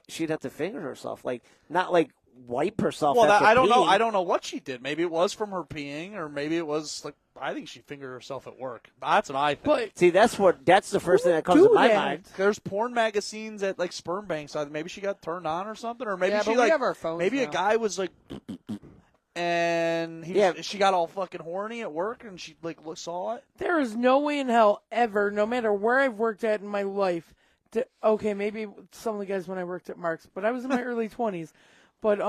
she'd have to finger herself, like, not like wipe herself. Well, after I don't know. peeing. I don't know what she did. Maybe it was from her peeing, or maybe it was like I think she fingered herself at work. That's what I think. But See, that's the first thing that comes do to my that? mind. There's porn magazines at like sperm banks. Maybe she got turned on or something, or maybe Yeah, she but we like have our phones maybe a now. guy was like, and she got all fucking horny at work, and she like saw it. there is no way in hell ever, no matter where I've worked at in my life. Okay, maybe some of the guys when I worked at Mark's, but I was in my early 20s. But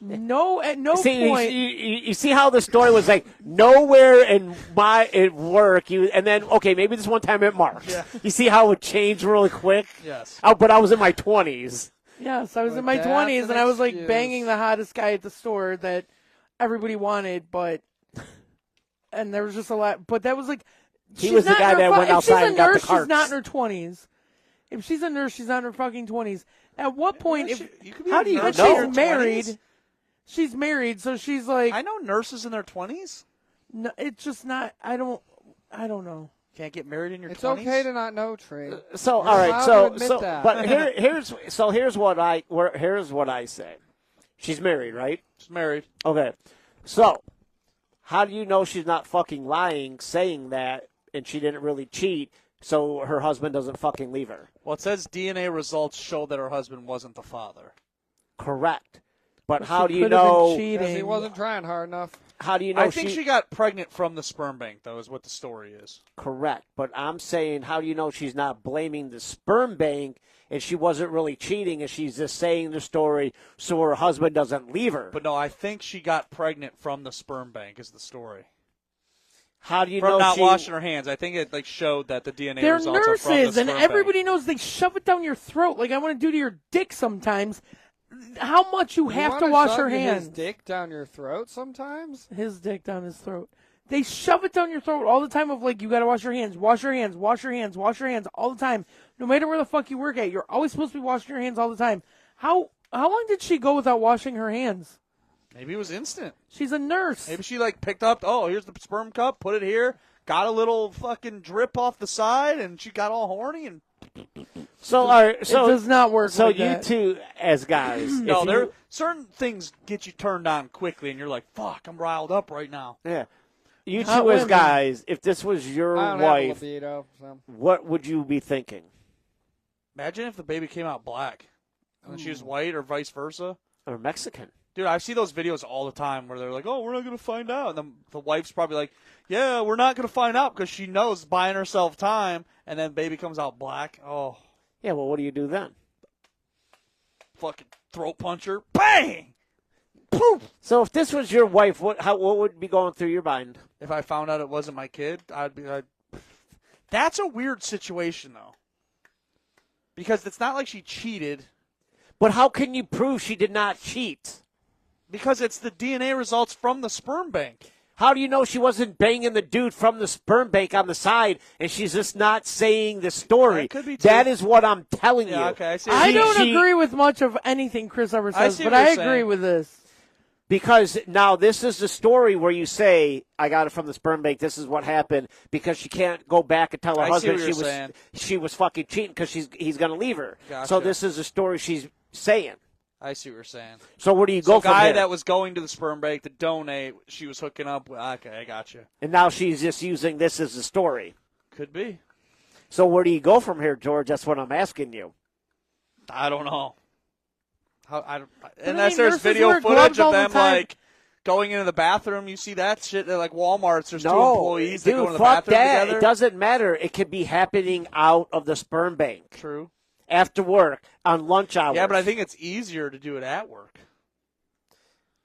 no, at no See, point. you see how the story was like nowhere at work. And then okay, maybe this one time at Mark's. Yeah. You see how it changed really quick. Yes. But I was in my 20s. Yes, I was in But my that's 20s, an and I was like excuse. banging the hottest guy at the store that everybody wanted, and there was just a lot. But that was like He was the guy that went outside and got the If she's a nurse, she's not carts. in her 20s. If she's a nurse, she's not in her fucking 20s. At what point, Yeah, if you could be how a do you nurse but know? in your she's married, 20s? she's married, so she's like, I know nurses in their 20s no, it's just not. I don't know. can't get married in your It's 20s. okay to not know, Trey. So You're all right, allowed so to admit so that. but here's what I say. She's married, right? She's married. Okay. So how do you know she's not fucking lying, saying that, and she didn't really cheat, so her husband doesn't fucking leave her? Well, it says DNA results show that her husband wasn't the father. Correct. But how She do you could have been know? cheating. Because he wasn't trying hard enough. How do you know? I think she got pregnant from the sperm bank, though, is what the story is. Correct. But I'm saying, how do you know she's not blaming the sperm bank and she wasn't really cheating and she's just saying the story so her husband doesn't leave her? But no, I think she got pregnant from the sperm bank is the story. How do you From know not she washing her hands. I think it like showed that the DNA They're results are from nurses, the and sperm everybody bank. knows they shove it down your throat like I want to do to your dick sometimes. How much you have to wanna wash shove your hands. His dick down your throat sometimes. His dick down his throat. They shove it down your throat all the time of like, you got to wash your hands, wash your hands, wash your hands, wash your hands all the time. No matter where the fuck you work at, you're always supposed to be washing your hands all the time. How long did she go without washing her hands? Maybe it was instant. She's a nurse. Maybe she like picked up, oh, here's the sperm cup, put it here, got a little fucking drip off the side, and she got all horny and So, all right, so it does not work So like you that. two, as guys, no, if there you, certain things get you turned on quickly, and you're like, fuck, I'm riled up right now. yeah, You Not two as women. guys, if this was your I don't wife, have a libido, so. what would you be thinking? Imagine if the baby came out black and then she was white or vice versa. Or Mexican? Dude, I see those videos all the time where they're like, oh, we're not going to find out. And then the wife's probably like, yeah, we're not going to find out because she knows buying herself time. And then baby comes out black. Oh, Yeah, well, what do you do then? fucking throat puncher. Bang! So if this was your wife, what would be going through your mind? If I found out it wasn't my kid, That's a weird situation, though. Because it's not like she cheated. But how can you prove she did not cheat? Because it's the DNA results from the sperm bank. How do you know she wasn't banging the dude from the sperm bank on the side and she's just not saying the story? That could be too. That is what I'm telling you. Yeah, okay, I see. I don't agree with much of anything Chris ever says, see but what I you're agree saying. with this. Because now this is the story where you say, I got it from the sperm bank, this is what happened, because she can't go back and tell her I see husband what you're saying. she was fucking cheating because he's going to leave her. Gotcha. So this is the story she's saying. I see what you're saying. So where do you So go from guy here? that was going to the sperm bank to donate, she was hooking up with. Okay, I got you. And now she's just using this as the story. Could be. So where do you go from here, George? That's what I'm asking you. I don't know. I Unless mean, there's nurses video wear footage gloves of all the them time. like going into the bathroom. You see that shit at like Walmart's. There's two No, employees that dude, go in the fuck bathroom that. together. It doesn't matter. It could be happening out of the sperm bank True. after work on lunch hours. Yeah, but I think it's easier to do it at work.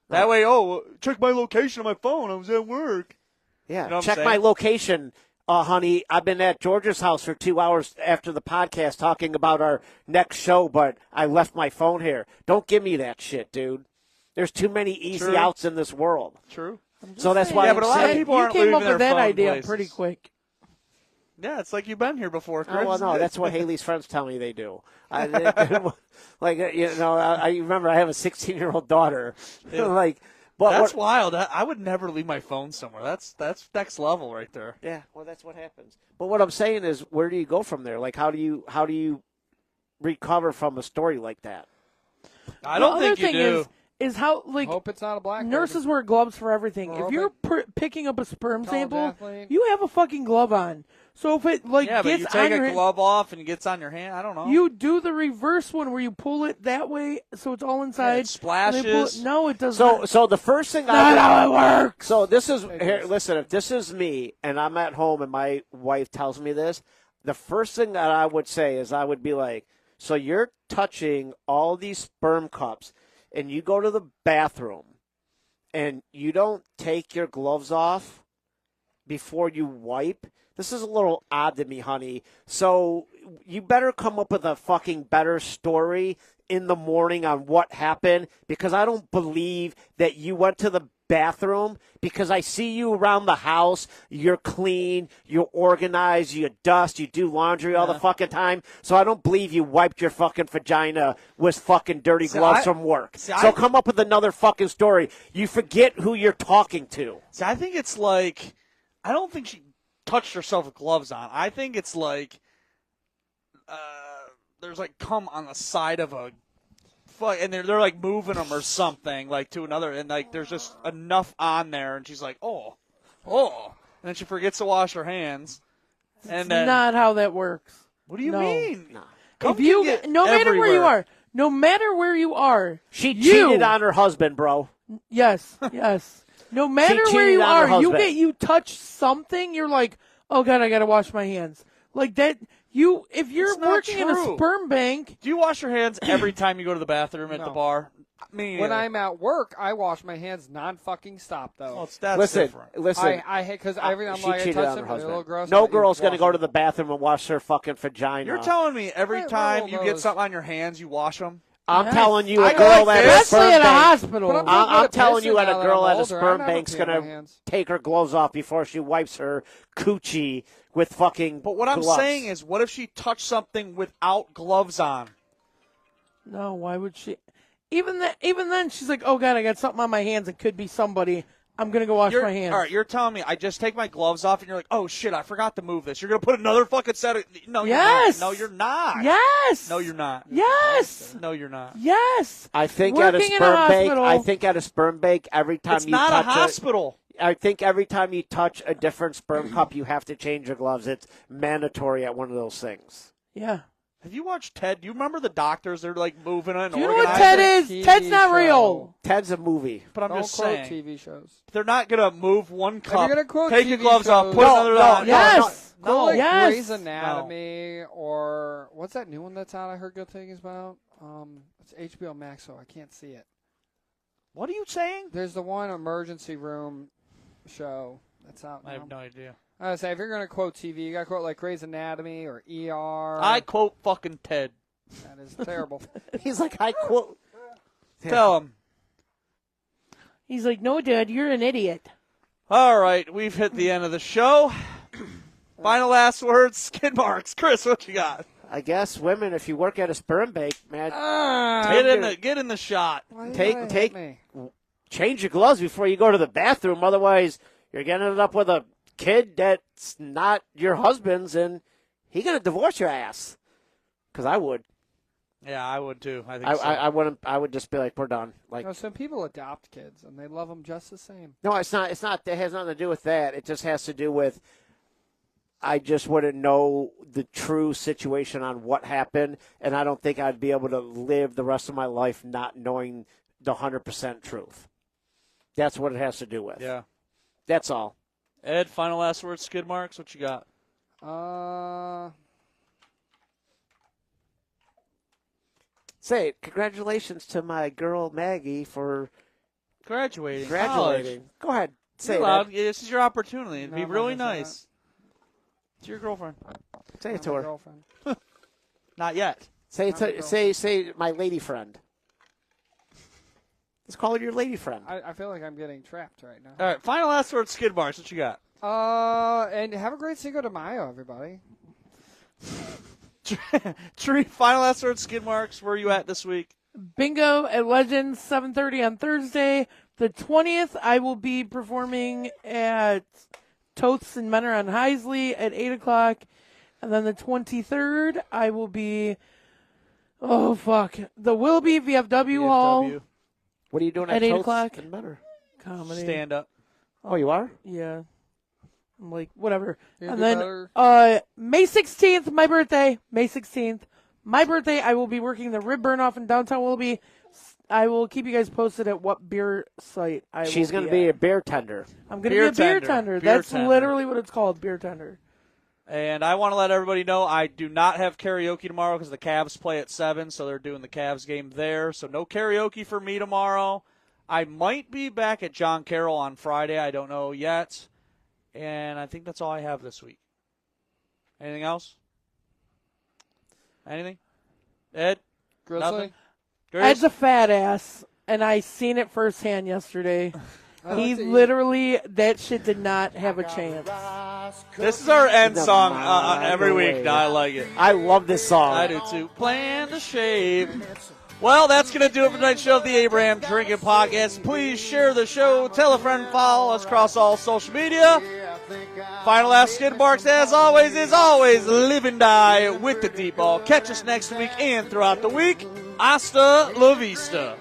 That way, check my location on my phone. I was at work. Yeah, You know what I'm check saying? my location, honey. I've been at George's house for 2 hours after the podcast talking about our next show, but I left my phone here. Don't give me that shit, dude. There's too many easy True. outs in this world. True. So that's why Yeah, I'm but a lot of saying- people you aren't came leaving up their with that phone idea places. pretty quick. Yeah, it's like you've been here before, Chris. Oh, well, no, that's what Haley's friends tell me they do. I remember I have a 16-year-old daughter. But That's what, wild. I would never leave my phone somewhere. That's next level right there. yeah, well, that's what happens. But what I'm saying is, where do you go from there? Like, how do you recover from a story like that? I don't the think other you thing do. is how like Hope it's not a black nurses wear gloves for everything. Or If you're picking up a sperm college sample, athlete. you have a fucking glove on. So if it Yeah, but gets you on take your a hand, glove off and it gets on your hand. I don't know. you do the reverse one where you pull it that way, so it's all inside. it and they pull splashes. No, it does So, not. so the first thing Not how it works. So this is here. Listen, if this is me and I'm at home and my wife tells me this, the first thing that I would say is I would be like, "So you're touching all these sperm cups, and you go to the bathroom, and you don't take your gloves off before you wipe." This is a little odd to me, honey. So you better come up with a fucking better story in the morning on what happened, because I don't believe that you went to the bathroom, because I see you around the house. You're clean, you're organized, you dust, you do laundry all the fucking time. So I don't believe you wiped your fucking vagina with fucking dirty gloves from work. So come up with another fucking story. You forget who you're talking to. See, I think it's like, I don't think she touched herself with gloves on. I think it's like, there's like cum on the side of a fuck, and they're like moving them or something like to another, and like there's just enough on there, and she's like, oh, and then she forgets to wash her hands, and then Not how that works. what do you No. mean? No. Cum If you, can get no matter where you everywhere. are, no matter where you are, She you- cheated on her husband, bro. Yes, yes. No matter where cheated you on her are, husband. you touch something, you're like, oh god, I gotta wash my hands. Like that. If you're It's not working in a true. sperm bank, Do you wash your hands every time you go to the bathroom at the No. bar? Me When neither. I'm at work, I wash my hands non-fucking stop though. Well, that's Listen, different. listen. I hate because every I'm She like I cheated touch on her them, they're a little husband. gross. No but you girl's going to wash go to them. the bathroom and wash her fucking vagina. You're telling me every Right, time well, you get those- something on your hands, you wash them? I'm Yes. telling you, I a go girl like at a this. especially sperm at a bank. hospital. But I'm I'm good telling at you, at pissing a now girl that at I'm a older. sperm I never bank's pee on going my to hands. take her gloves off before she wipes her coochie with fucking But what I'm gloves. saying is, what if she touched something without gloves on? no, why would she? Even then, she's like, oh god, I got something on my hands. It could be somebody. I'm gonna go wash my hands. All right, you're telling me I just take my gloves off and you're like, oh shit, I forgot to move this. You're going to put another fucking set of. No, Yes. you're not. Yes. No, you're not. Yes. No, you're not. Yes. I think at a Working in a sperm bank. hospital- I think at a sperm bank, every time It's you not a touch hospital. I think every time you touch a different sperm cup, you have to change your gloves. It's mandatory at one of those things. Yeah. Have you watched Ted? Do you remember the doctors? They're like moving and Do you know what organizing. Ted is? TV Ted's not show. real. Ted's a movie. But I'm Don't just quote saying, TV shows. they're not gonna move one cup. you're gonna quote take your TV gloves off, shows- put No, another no, on. no. Yes. Go like Yes. Grey's Anatomy or what's that new one that's out? I heard good things about. It's HBO Max, so I can't see it. What are you saying? There's the one emergency room show that's out now. I have no idea. I would say if you're gonna quote TV, you gotta quote like Grey's Anatomy or ER. I quote fucking Ted. That is terrible. He's like, I quote. Tell him. He's like, no, Dad, you're an idiot. All right, we've hit the end of the show. Final last words, skid marks. Chris, what you got? I guess women, if you work at a sperm bank, man, Get in the shot. Why you Take- gotta take- hit me? change your gloves before you go to the bathroom. Otherwise, you're going to end up with a kid that's not your husband's, and he going to divorce your ass. Because I would. Yeah, I would too. I think so. I wouldn't. I would just be like, we're done. Like, No, some people adopt kids and they love them just the same. no, it's not. It's not. It has nothing to do with that. It just has to do with. I just wouldn't know the true situation on what happened, and I don't think I'd be able to live the rest of my life not knowing the 100% truth. That's what it has to do with. Yeah. That's all. Ed, final last words, skid marks. What you got? Say, congratulations to my girl Maggie for Graduating. graduating. Go ahead. Say Say it. loud. Ed. Yeah, this is your opportunity. It'd No, be I'm not really gonna say nice. It's your girlfriend. Say it I'm to a her. girlfriend. Not yet. Say it I'm a to girlfriend. say my lady friend. Let's call her your lady friend. I feel like I'm getting trapped right now. All right, final last words, skid marks. What you got? And have a great Cinco de Mayo, everybody. Tree, final last words, skid marks. Where are you at this week? Bingo at Legends, 7:30 on Thursday. The 20th, I will be performing at Totes and Menor on Heisley at 8 o'clock. And then the 23rd, I will be, the Willoughby VFW Hall. What are you doing At 8 Totes o'clock? and Menor? Comedy. Stand up. Oh, you are? Yeah. I'm like, whatever. You'll And do then better. May 16th, my birthday. May 16th. My birthday, I will be working the rib burn off in downtown Willoughby. I will keep you guys posted at what beer site I She's will going to be be at. a bear tender. I'm going to Beer be a beer tender. tender. Beer That's tender. literally what it's called, beer tender. And I want to let everybody know I do not have karaoke tomorrow because the Cavs play at 7, so they're doing the Cavs game there. So no karaoke for me tomorrow. I might be back at John Carroll on Friday. I don't know yet. And I think that's all I have this week. Anything else? Anything? Ed? Grizzly. Nothing? Ed's a fat ass, and I seen it firsthand yesterday. He literally, that shit did not have a chance. This is our end The song mile every week. away. Now I like it. I love this song. I do too. Plan to shave. Well, that's going to do it for tonight's show of the Abraham Drinking Podcast. Please share the show. Tell a friend. Follow us across all social media. Final last skid marks, as always, is always live and die with the deep ball. Catch us next week and throughout the week. Hasta la vista.